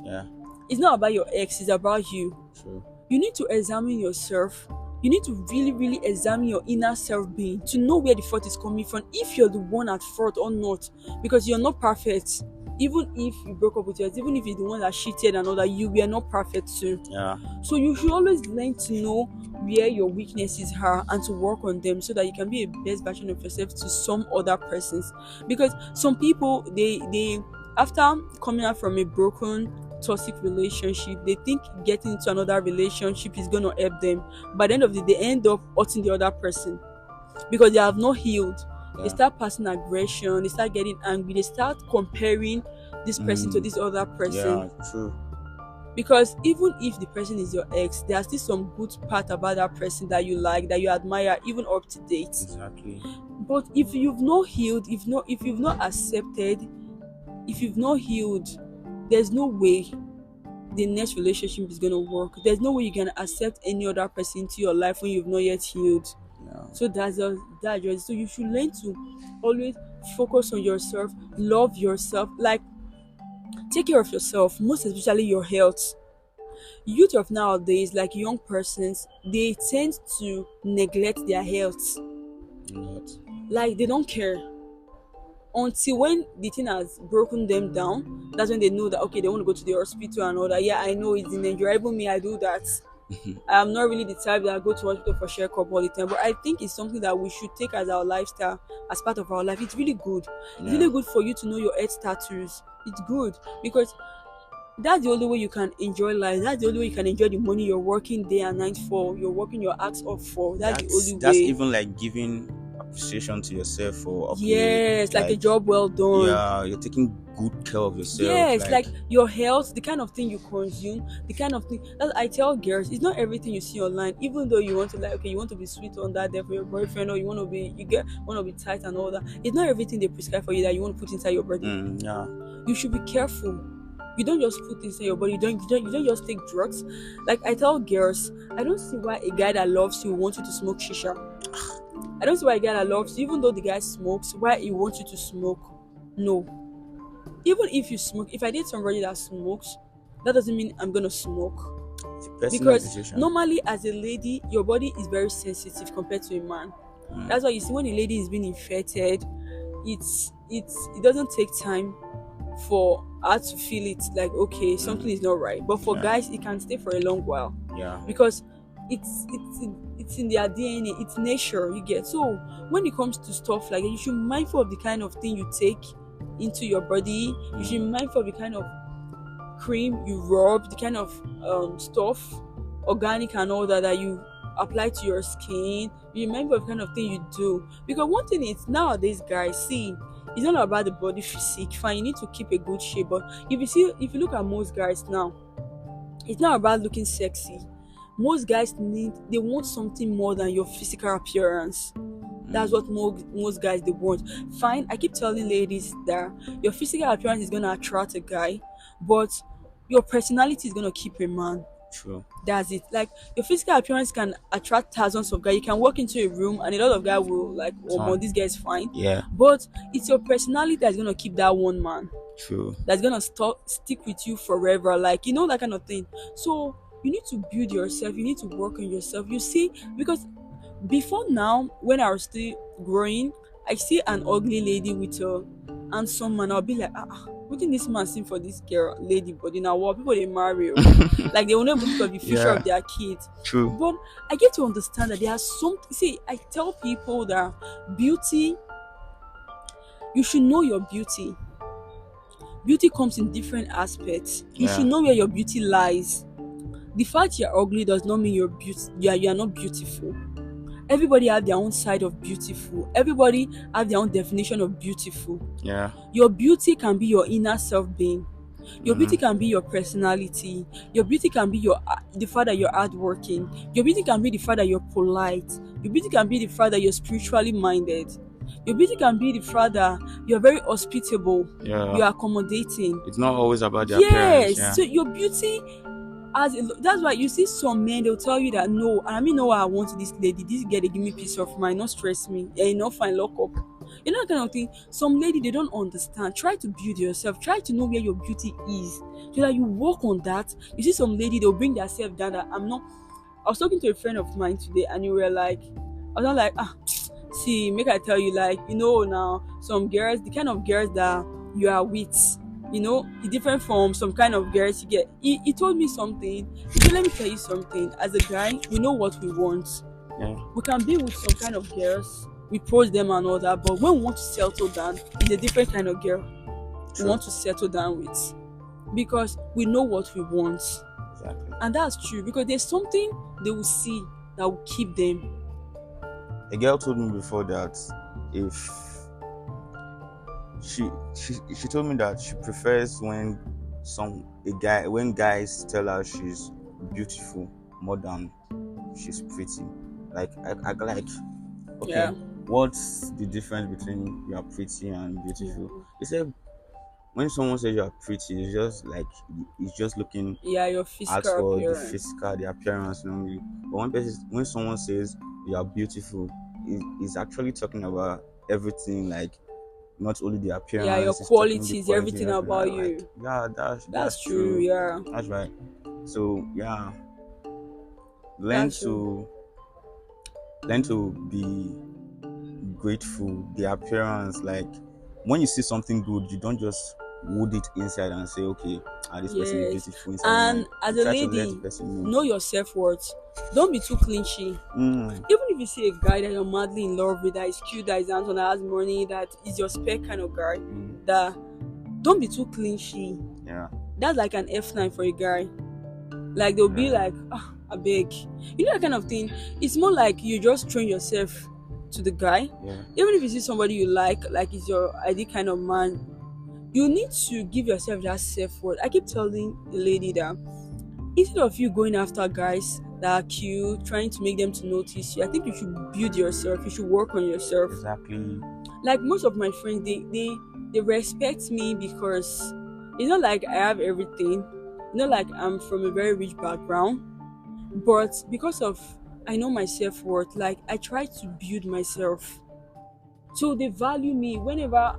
Yeah. It's not about your ex, it's about you. True. You need to examine yourself. You need to really, really examine your inner self being to know where the fault is coming from, if you're the one at fault or not. Because you're not perfect. Even if you broke up with yours, even if you're the one that cheated and all that, you were not perfect too. Yeah. So you should always learn to know where your weaknesses are and to work on them so that you can be a best version of yourself to some other persons. Because some people, they after coming out from a broken toxic relationship, they think getting into another relationship is going to help them. By the end of the day, they end up hurting the other person because they have not healed. They Yeah. start passing aggression, they start getting angry, they start comparing this person to this other person. Yeah. True. Because even if the person is your ex, there's still some good part about that person that you like, that you admire, even up to date. Exactly. But if you've not healed, if you've not accepted, if you've not healed, there's no way the next relationship is gonna work. There's no way you can accept any other person into your life when you've not yet healed. Yeah. So that's so you should learn to always focus on yourself, love yourself, like take care of yourself, most especially your health. Youth of nowadays, like young persons, they tend to neglect their health. Not. Like they don't care until when the thing has broken them down. That's when they know that okay, they want to go to the hospital and all that. Yeah, I know it's in Nigeria. Even me, I do that. I'm not really the type that I go to hospital for share cup all the time, but I think it's something that we should take as our lifestyle, as part of our life. It's really good. It's Yeah. really good for you to know your health status. It's good because that's the only way you can enjoy life. That's the only way you can enjoy the money you're working day and night for. You're working your ass off for. That's the only That's way. even like giving appreciation to yourself for okay. Yes, like a job well done. Yeah, you're taking good care of yourself. Yes, like your health, the kind of thing you consume, the kind of thing that I tell girls, it's not everything you see online. Even though you want to like, okay, you want to be sweet on that day for your boyfriend, or you want to be, want to be tight and all that. It's not everything they prescribe for you that you want to put inside your body. Yeah. You should be careful. You don't just put inside your body. You don't just take drugs. Like I tell girls, I don't see why a guy that loves you wants you to smoke shisha. I don't see why a guy that loves you, even though the guy smokes, why he wants you to smoke. No. Even if you smoke, if I date somebody that smokes, that doesn't mean I'm gonna smoke. It's a personal Because decision. normally as a lady, your body is very sensitive compared to a man. That's why you see when a lady is being infected, it doesn't take time for her to feel it like okay, something is not right. But for guys, it can stay for a long while. Yeah. Because it's in their DNA, it's nature, you get. So when it comes to stuff like that, you should be mindful of the kind of thing you take into your body. You should be mindful of the kind of cream you rub, the kind of stuff, organic and all that you apply to your skin. You remember the kind of thing you do. Because one thing is nowadays, guys, see, it's not about the body physique. Fine, you need to keep a good shape, but if you look at most guys now, it's not about looking sexy. Most guys they want something more than your physical appearance. That's what most guys they want. Fine, I keep telling ladies that your physical appearance is gonna attract a guy, but your personality is gonna keep a man. True. That's it. Like your physical appearance can attract thousands of guys. You can walk into a room and a lot of guys will like, oh man, this guy is fine. Yeah. But it's your personality that's gonna keep that one man. True. That's gonna stick with you forever. Like that kind of thing. So you need to build yourself. You need to work on yourself. You see, because before now, when I was still growing, I see an ugly lady with a handsome man. I'll be like, what did this man sing for this girl, lady? But in our world, people they marry, like they will not think of the future of their kids. True. But I get to understand that there are some. See, I tell people that beauty, you should know your beauty. Beauty comes in different aspects. You should know where your beauty lies. The fact you're ugly does not mean you are not beautiful. Everybody have their own side of beautiful. Everybody have their own definition of beautiful. Yeah. Your beauty can be your inner self being. Your beauty can be your personality. Your beauty can be the fact that you're hardworking. Your beauty can be the fact that you're polite. Your beauty can be the fact that you're spiritually minded. Your beauty can be the fact that you're very hospitable. Yeah. You're accommodating. It's not always about the appearance. Yes. So your beauty, that's why you see some men, they'll tell you that no, I want this lady, this girl, they give me peace of mind, not stress me, not find lock up. You know that kind of thing. Some lady, they don't understand. Try to build yourself. Try to know where your beauty is, so that you work on that. You see some lady, they'll bring themselves down. That I'm not. I was talking to a friend of mine today, and you were like, I was not like, see, make I tell you, like, now some girls, the kind of girls that you are with, it's different from some kind of girls you get. He told me something. He said, let me tell you something. As a guy, we know what we want. Yeah. We can be with some kind of girls, we pose them and all that, but when we want to settle down, it's a different kind of girl we True. want to settle down with, because we know what we want. Exactly. And that's true, because there's something they will see that will keep them. A girl told me before that if she told me that she prefers when guys tell her she's beautiful more than she's pretty. Like I like, okay, Yeah. what's the difference between you are pretty and beautiful? He said when someone says you are pretty, it's just like it's just looking Yeah, your out physical for appearance. the appearance normally. But when someone says you are beautiful, it's actually talking about everything, like not only the Yeah, your appearance, it's talking the qualities, quality, everything everything. about Like, you. yeah, That's that's true. true. Yeah, That's right. So yeah, learn that's true. to be grateful. The appearance, like when you see something good, you don't just hold it inside and say, okay, this person is Yes. beautiful inside me. And You as a try to let the lady, person know. know your self-worth. Don't be too clinchy. Mm, Even if you see a guy that you're madly in love with, that is cute, that is handsome, that has money, that is your spec kind of guy, mm, that don't be too clinchy. yeah, That's like an F9 for a guy. Like they'll be yeah, like, I beg. You know that kind of thing. It's more like you just train yourself to the guy. yeah, Even if you see somebody you like is your ideal kind of man, you need to give yourself that self-worth. I keep telling the lady that instead of you going after guys that are cute, trying to make them to notice you, I think you should build yourself. You should work on yourself. exactly. Like most of my friends, they respect me because it's not like I have everything. Not like I'm from a very rich background, but because of I know my self-worth, like I try to build myself. So they value me whenever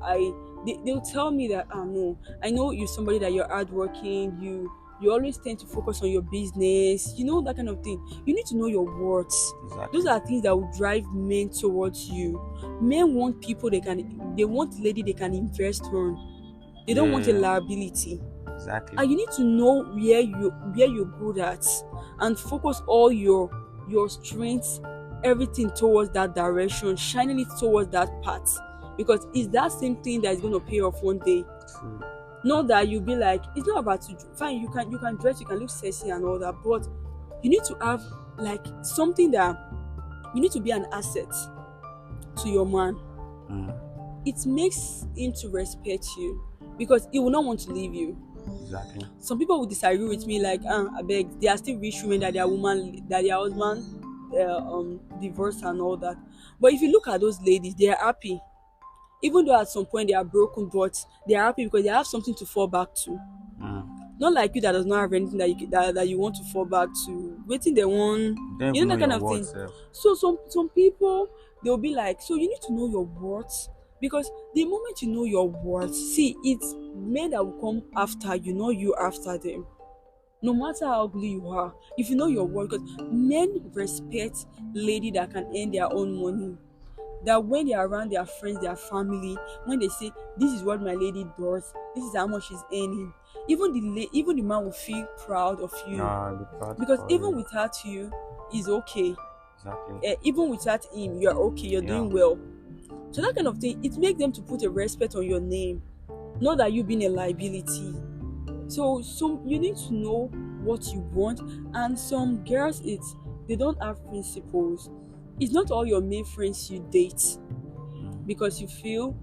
they'll tell me that no, I know you're somebody that you're hardworking, you always tend to focus on your business, that kind of thing. You need to know your worth. Those Exactly. are things that will drive men towards you. Men want people they want lady they can invest on. They don't want a Yeah, liability. exactly. And you need to know where you're good at, and focus all your strengths, everything towards that direction, shining it towards that path, because it's that same thing that is going to pay off one day. True. Not that you be like, it's not about to fine, you can dress, you can look sexy and all that, but you need to have like something that you need to be an asset to your man. Mm, It makes him to respect you, because he will not want to leave you. exactly. Some people will disagree with me, like, I beg, there are still rich women that their husband divorced and all that. But if you look at those ladies, they are happy. Even though at some point they are broken, but they are happy because they have something to fall back to. Mm. Not like you that does not have anything that you want to fall back to. Waiting they want, You don't even know that kind your of word thing. self. So some people, they'll be like, so you need to know your worth, because the moment you know your worth, see, it's men that will come after you, not you after them. No matter how ugly you are, if you know your worth, because men respect lady that can earn their own money. That when they are around their friends, their family, when they say, this is what my lady does, this is how much she's earning, even the man will feel proud of you, Yeah, the proud because for even you. without you is okay. Exactly. Even without him, you're okay, you're Yeah. doing well. So that kind of thing, it makes them to put a respect on your name, not that you being a liability. So you need to know what you want. And some girls, they don't have principles. It's not all your male friends you date Mm. because you feel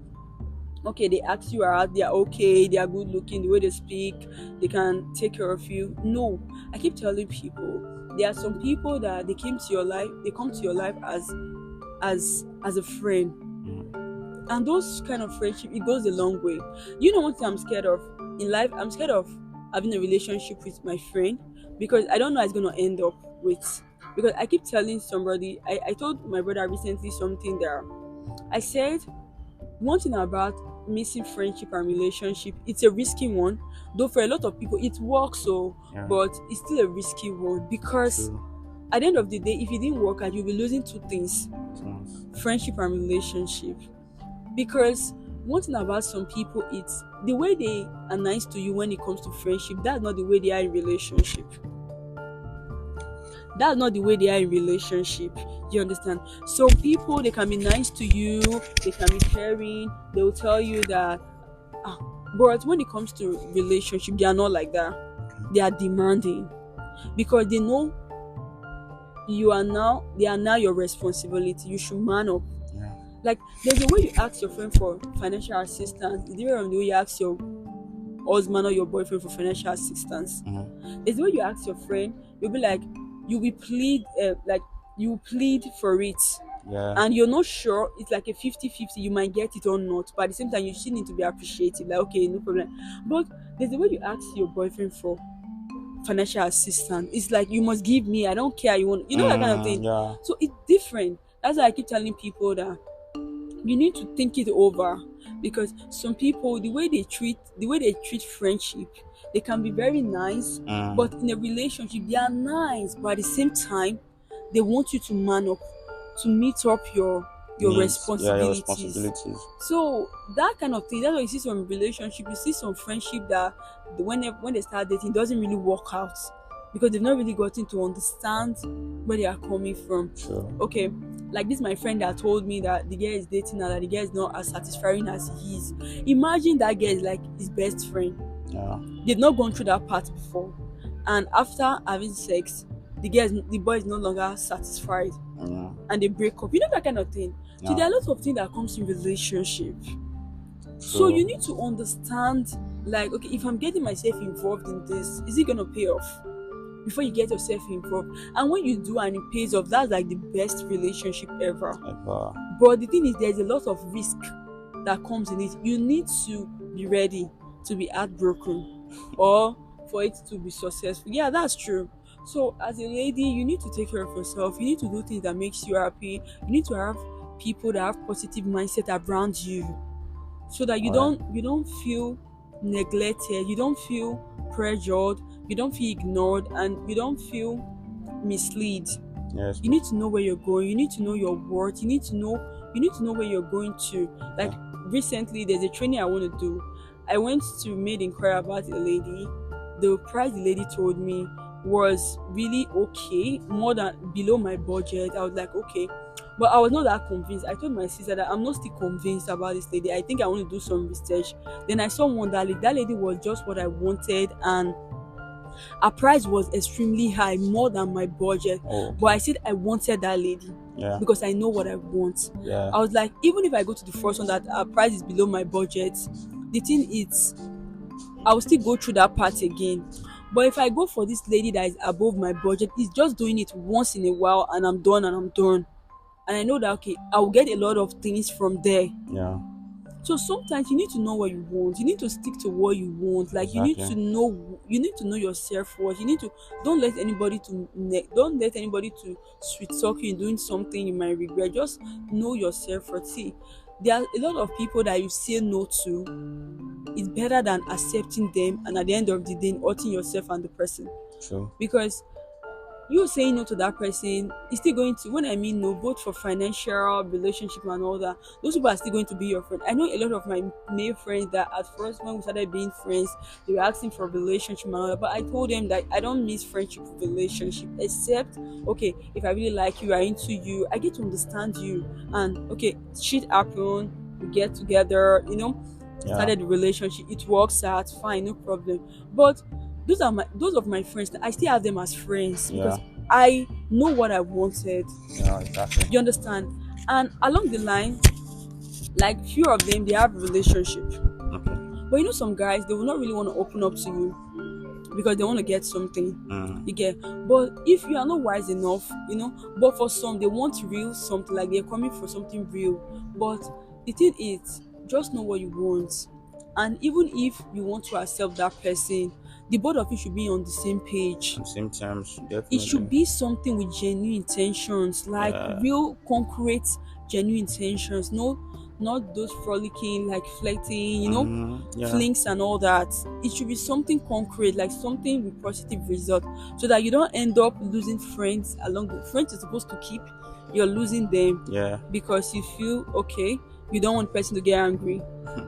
okay, they ask you out, they are okay, they are good looking, the way they speak, they can take care of you. No, I keep telling people, there are some people that they come to your life as a friend. Mm. And those kind of friendship, it goes a long way. One thing I'm scared of in life? I'm scared of having a relationship with my friend, because I don't know how it's going to end up with. Because I keep telling somebody, I told my brother recently something there. I said, one thing about missing friendship and relationship, it's a risky one. Though for a lot of people it works, so Yeah. but it's still a risky one because True. at the end of the day, if it didn't work out, you'll be losing two things: Sounds. friendship and relationship. Because one thing about some people, it's the way they are nice to you when it comes to friendship, that's not the way they are in relationship. That's not the way they are in relationship. You understand? So people, they can be nice to you, they can be caring, they will tell you that ah, but when it comes to relationship, they are not like that. They are demanding because they know they are now your responsibility. You should man up. Yeah. Like there's a way you ask your friend for financial assistance, it's different from the way you ask your husband or your boyfriend for financial assistance. Mm-hmm. There's the way you ask your friend, you'll be like, you will plead, like you plead for it, Yeah. and you're not sure. It's like a 50-50. You might get it or not, but at the same time, you still need to be appreciative. Like, okay, no problem. But there's the way you ask your boyfriend for financial assistance. It's like you must give me. I don't care. You want, that kind of thing. Yeah. So it's different. That's why I keep telling people that you need to think it over, because some people, the way they treat friendship, they can be very nice, but in a relationship they are nice, but at the same time they want you to man up, to meet up your Needs. Yeah, your responsibilities. responsibilities. So that kind of thing, that's why you see some relationship, you see some friendship that when they start dating, it doesn't really work out because they've not really gotten to understand where they are coming from. Sure. Okay, like this my friend that told me that the girl is dating her, that the girl is not as satisfying as he is. Imagine that girl is like his best friend. Yeah. They've not gone through that part before, and after having sex, the boy is no longer satisfied, Yeah. and they break up. That kind of thing. So Yeah. there are lots of things that comes in relationship. So True. you need to understand, like, okay, if I'm getting myself involved in this, is it gonna pay off? Before you get yourself involved, and when you do and it pays off, that's like the best relationship ever. But the thing is, there's a lot of risk that comes in it. You need to be ready to be heartbroken or for it to be successful. Yeah, that's true. So as a lady, you need to take care of yourself. You need to do things that makes you happy. You need to have people that have positive mindset around you, so that you Alright. don't feel neglected, you don't feel pressured, you don't feel ignored, and you don't feel misled. Yes. You need to know where you're going, you need to know your worth, you need to know where you're going to. Like recently there's a training I want to do. I went to made inquiry about a lady. The price the lady told me was really okay, more than below my budget. I was like, okay, but I was not that convinced. I told my sister that I'm not still convinced about this lady. I think I want to do some research. Then I saw one that lady was just what I wanted, and her price was extremely high, more than my budget. Oh. But I said I wanted that lady. Yeah. Because I know what I want. Yeah. I was like, even if I go to the first one that our price is below my budget, the thing is, I will still go through that part again. But if I go for this lady that is above my budget, it's just doing it once in a while and I'm done. And I know that, okay, I will get a lot of things from there. Yeah. So sometimes you need to know what you want. You need to stick to what you want. Like Exactly. you need to know your self-worth. You need to don't let anybody to sweet talk you in doing something you might regret. Just know your self-worth. See, there are a lot of people that you say no to. It's better than accepting them and at the end of the day hurting yourself and the person. True. Because you saying no to that person is still going to, when I mean no, both for financial, relationship and all that, those people are still going to be your friend. I know a lot of my male friends that at first when we started being friends, they were asking for a relationship and all that, but I told them that I don't miss friendship with relationship, except, okay, if I really like you, I'm into you, I get to understand you, and okay, shit happen, we get together, started the relationship, it works out, fine, no problem. But those of my friends, I still have them as friends because I know what I wanted. Yeah, exactly. You understand? And along the line, like few of them, they have a relationship. Okay. But some guys, they will not really want to open up to you because they want to get something. You get. But if you are not wise enough, but for some, they want real something, like they're coming for something real. But the thing is, just know what you want. And even if you want to accept that person, the both of you should be on the same page. On same terms, definitely. It should be something with genuine intentions, like real, concrete, genuine intentions. No not those frolicking, like flirting, Yeah. flings and all that. It should be something concrete, like something with positive result, so that you don't end up losing friends along the friends you're supposed to keep. You're losing them Yeah. because you feel okay. You don't want the person to get angry.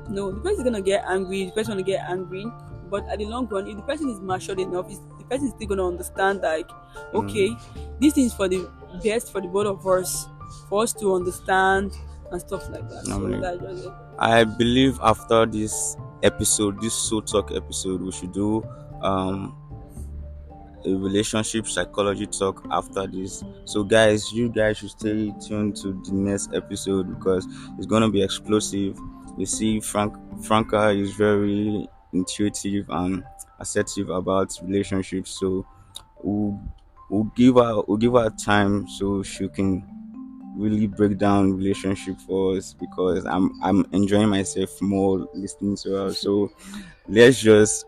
No, the person is gonna get angry. The person gonna get angry. But at the long run, if the person is matured enough, the person is still gonna understand, like, Mm. okay, this thing is for the best for the both of us, for us to understand and stuff like that. So Normally, that's just it. I believe after this episode, this soul talk episode, we should do um a relationship psychology talk after this. So guys, you guys should stay tuned to the next episode because it's gonna be explosive. You see, Franka is very intuitive and assertive about relationships. So we'll, we'll give her time so she can really break down relationship for us because I'm enjoying myself more listening to her. So let's just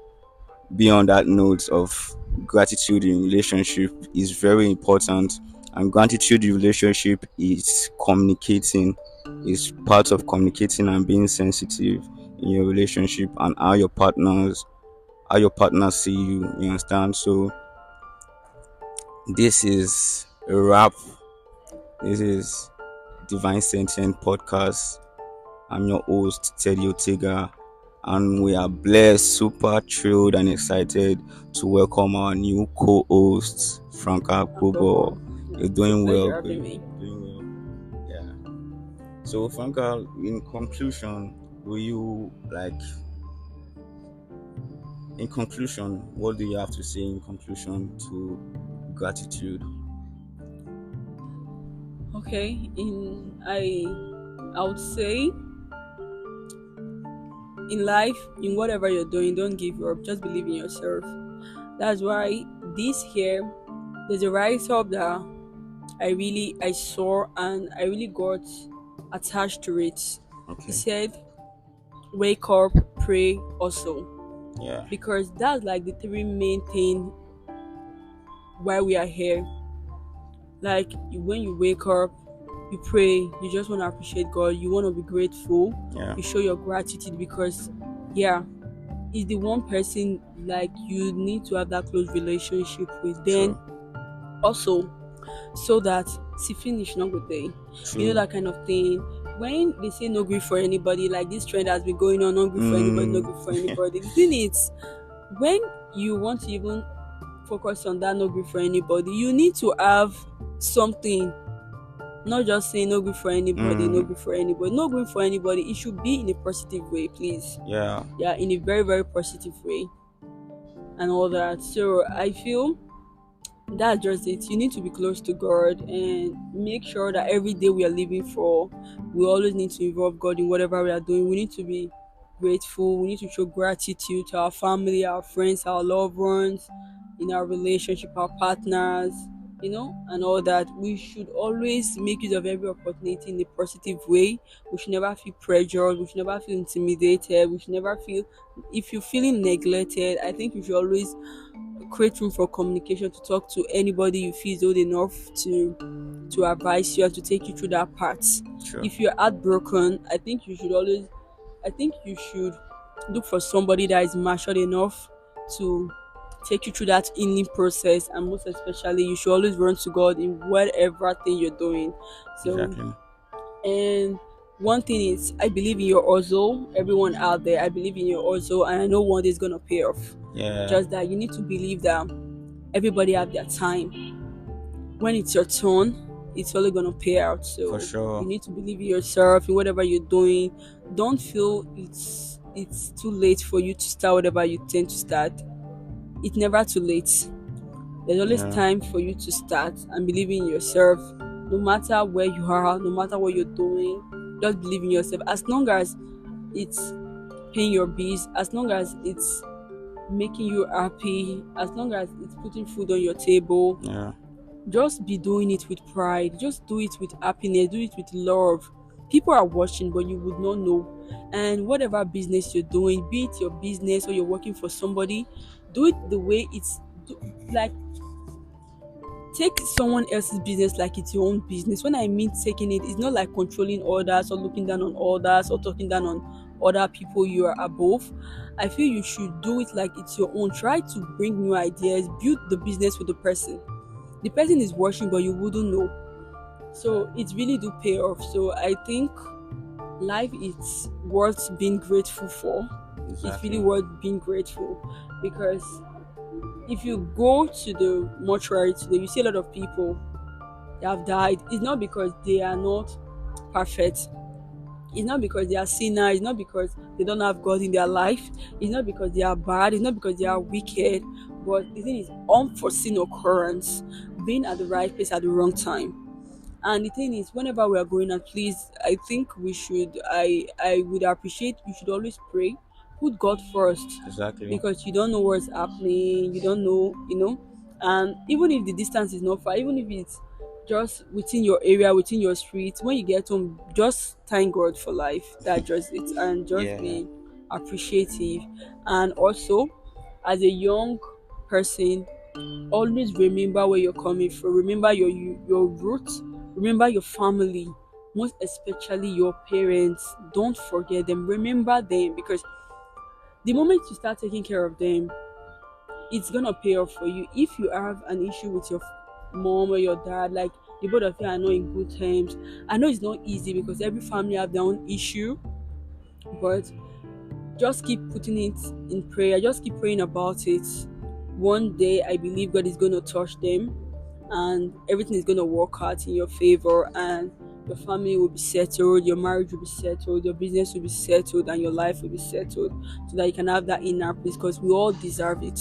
be on that note of gratitude in relationship is very important, and gratitude in relationship is communicating, is part of communicating and being sensitive in your relationship and how your partners see you understand. So this is a wrap. This is Divine Sentient Podcast. I'm your host, Teddy Ortega, and we are blessed, super thrilled, and excited to welcome our new co host, Franka Akpobo. October. You're It's a doing well, pleasure good. having me. Doing well. Yeah. So, Franka, in conclusion, will you what do you have to say in conclusion to gratitude? Okay, I would say in life, in whatever you're doing, don't give up. Just believe in yourself. That's why this here, there's a write up that I saw and I really got attached to it. He Okay. said, "Wake up, pray, also," Yeah. because that's like the three main thing why we are here. Like when you wake up, you pray, you just want to appreciate God, you want to be grateful, Yeah. you show your gratitude because, yeah, is the one person like you need to have that close relationship with. Then True. also, so that see finish not good day, True. that kind of thing. When they say no grief for anybody, like this trend has been going on, no grief for anybody, no Mm. grief for anybody. The thing is, when you want to even focus on that no grief for anybody, you need to have something, not just saying no grief for anybody, no Mm. grief for anybody, no grief for anybody. It should be in a positive way, please. Yeah. Yeah, in a very, very positive way and all that. So I feel that's just it. You need to be close to God and make sure that every day we are living for, we always need to involve God in whatever we are doing. We need to be grateful. We need to show gratitude to our family, our friends, our loved ones, in our relationship, our partners, and all that. We should always make use of every opportunity in a positive way. We should never feel pressured. We should never feel intimidated. We should never feel, if you're feeling neglected, I think you should always create room for communication, to talk to anybody you feel is old enough to advise you and to take you through that part. Sure. If you're heartbroken, I think you should look for somebody that is matured enough to take you through that healing process, and most especially you should always run to God in whatever thing you're doing. So, Exactly. and one thing is, I believe in your hustle. Everyone out there, I believe in your hustle, and I know one day is gonna pay off. Yeah. Just that you need to believe that everybody have their time. When it's your turn, it's only gonna pay out. For So you sure. need to believe in yourself, in whatever you're doing. Don't feel it's too late for you to start whatever you tend to start. It's never too late. There's always Yeah. time for you to start and believe in yourself. No matter where you are, no matter what you're doing, just believe in yourself. As long as it's paying your bills, as long as it's making you happy, as long as it's putting food on your table, Yeah. just be doing it with pride. Just do it with happiness, do it with love. People are watching, but you would not know. And whatever business you're doing, be it your business or you're working for somebody, do it the way it's like take someone else's business like it's your own business. When I mean taking it, it's not like controlling others or looking down on others or talking down on other people you are above. I feel you should do it like it's your own. Try to bring new ideas, build the business with the person. The person is watching, but you wouldn't know. So it really do pay off. So I think life is worth being grateful for. It's really Exactly. worth being grateful because if you go to the mortuary today, you see a lot of people that have died. It's not because they are not perfect. It's not because they are sinners. It's not because they don't have God in their life. It's not because they are bad. It's not because they are wicked. But the thing is, unforeseen occurrence, being at the right place at the wrong time. And the thing is, whenever we are going out, please, I think we should, I would appreciate, you should always pray, put God first, Exactly. because you don't know what's happening, you don't know, and even if the distance is not far, even if it's just within your area, within your street, when you get home, just thank God for life. That's just it, and just Yeah. be appreciative. And also, as a young person, always remember where you're coming from, remember your roots, remember your family, most especially your parents. Don't forget them, remember them, because the moment you start taking care of them, it's gonna pay off for you. If you have an issue with your mom or your dad, like the both of you are not in good terms, I know it's not easy because every family have their own issue, but just keep putting it in prayer, just keep praying about it. One day I believe God is going to touch them and everything is going to work out in your favor, and your family will be settled, your marriage will be settled, your business will be settled, and your life will be settled, so that you can have that inner peace, because we all deserve it.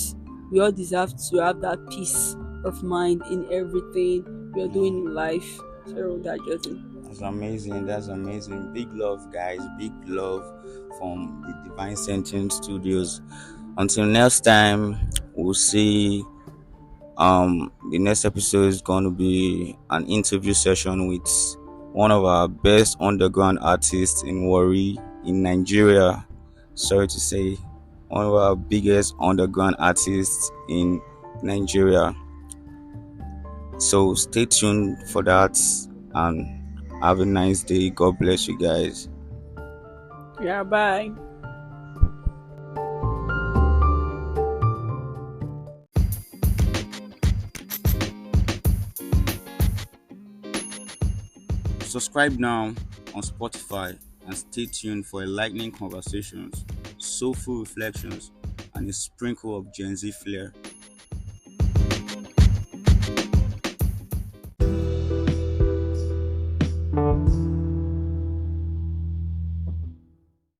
We all deserve to have that peace of mind in everything we are Yeah. doing in life. So that just it. That's amazing. That's amazing. Big love, guys. Big love from the Divine Sentence Studios. Until next time, we'll see. The next episode is going to be an interview session with one of our best underground artists in Wari in Nigeria. Sorry to say, one of our biggest underground artists in Nigeria. So stay tuned for that and have a nice day. God bless you guys. Yeah, bye. Subscribe now on Spotify and stay tuned for enlightening conversations, soulful reflections, and a sprinkle of Gen Z flair.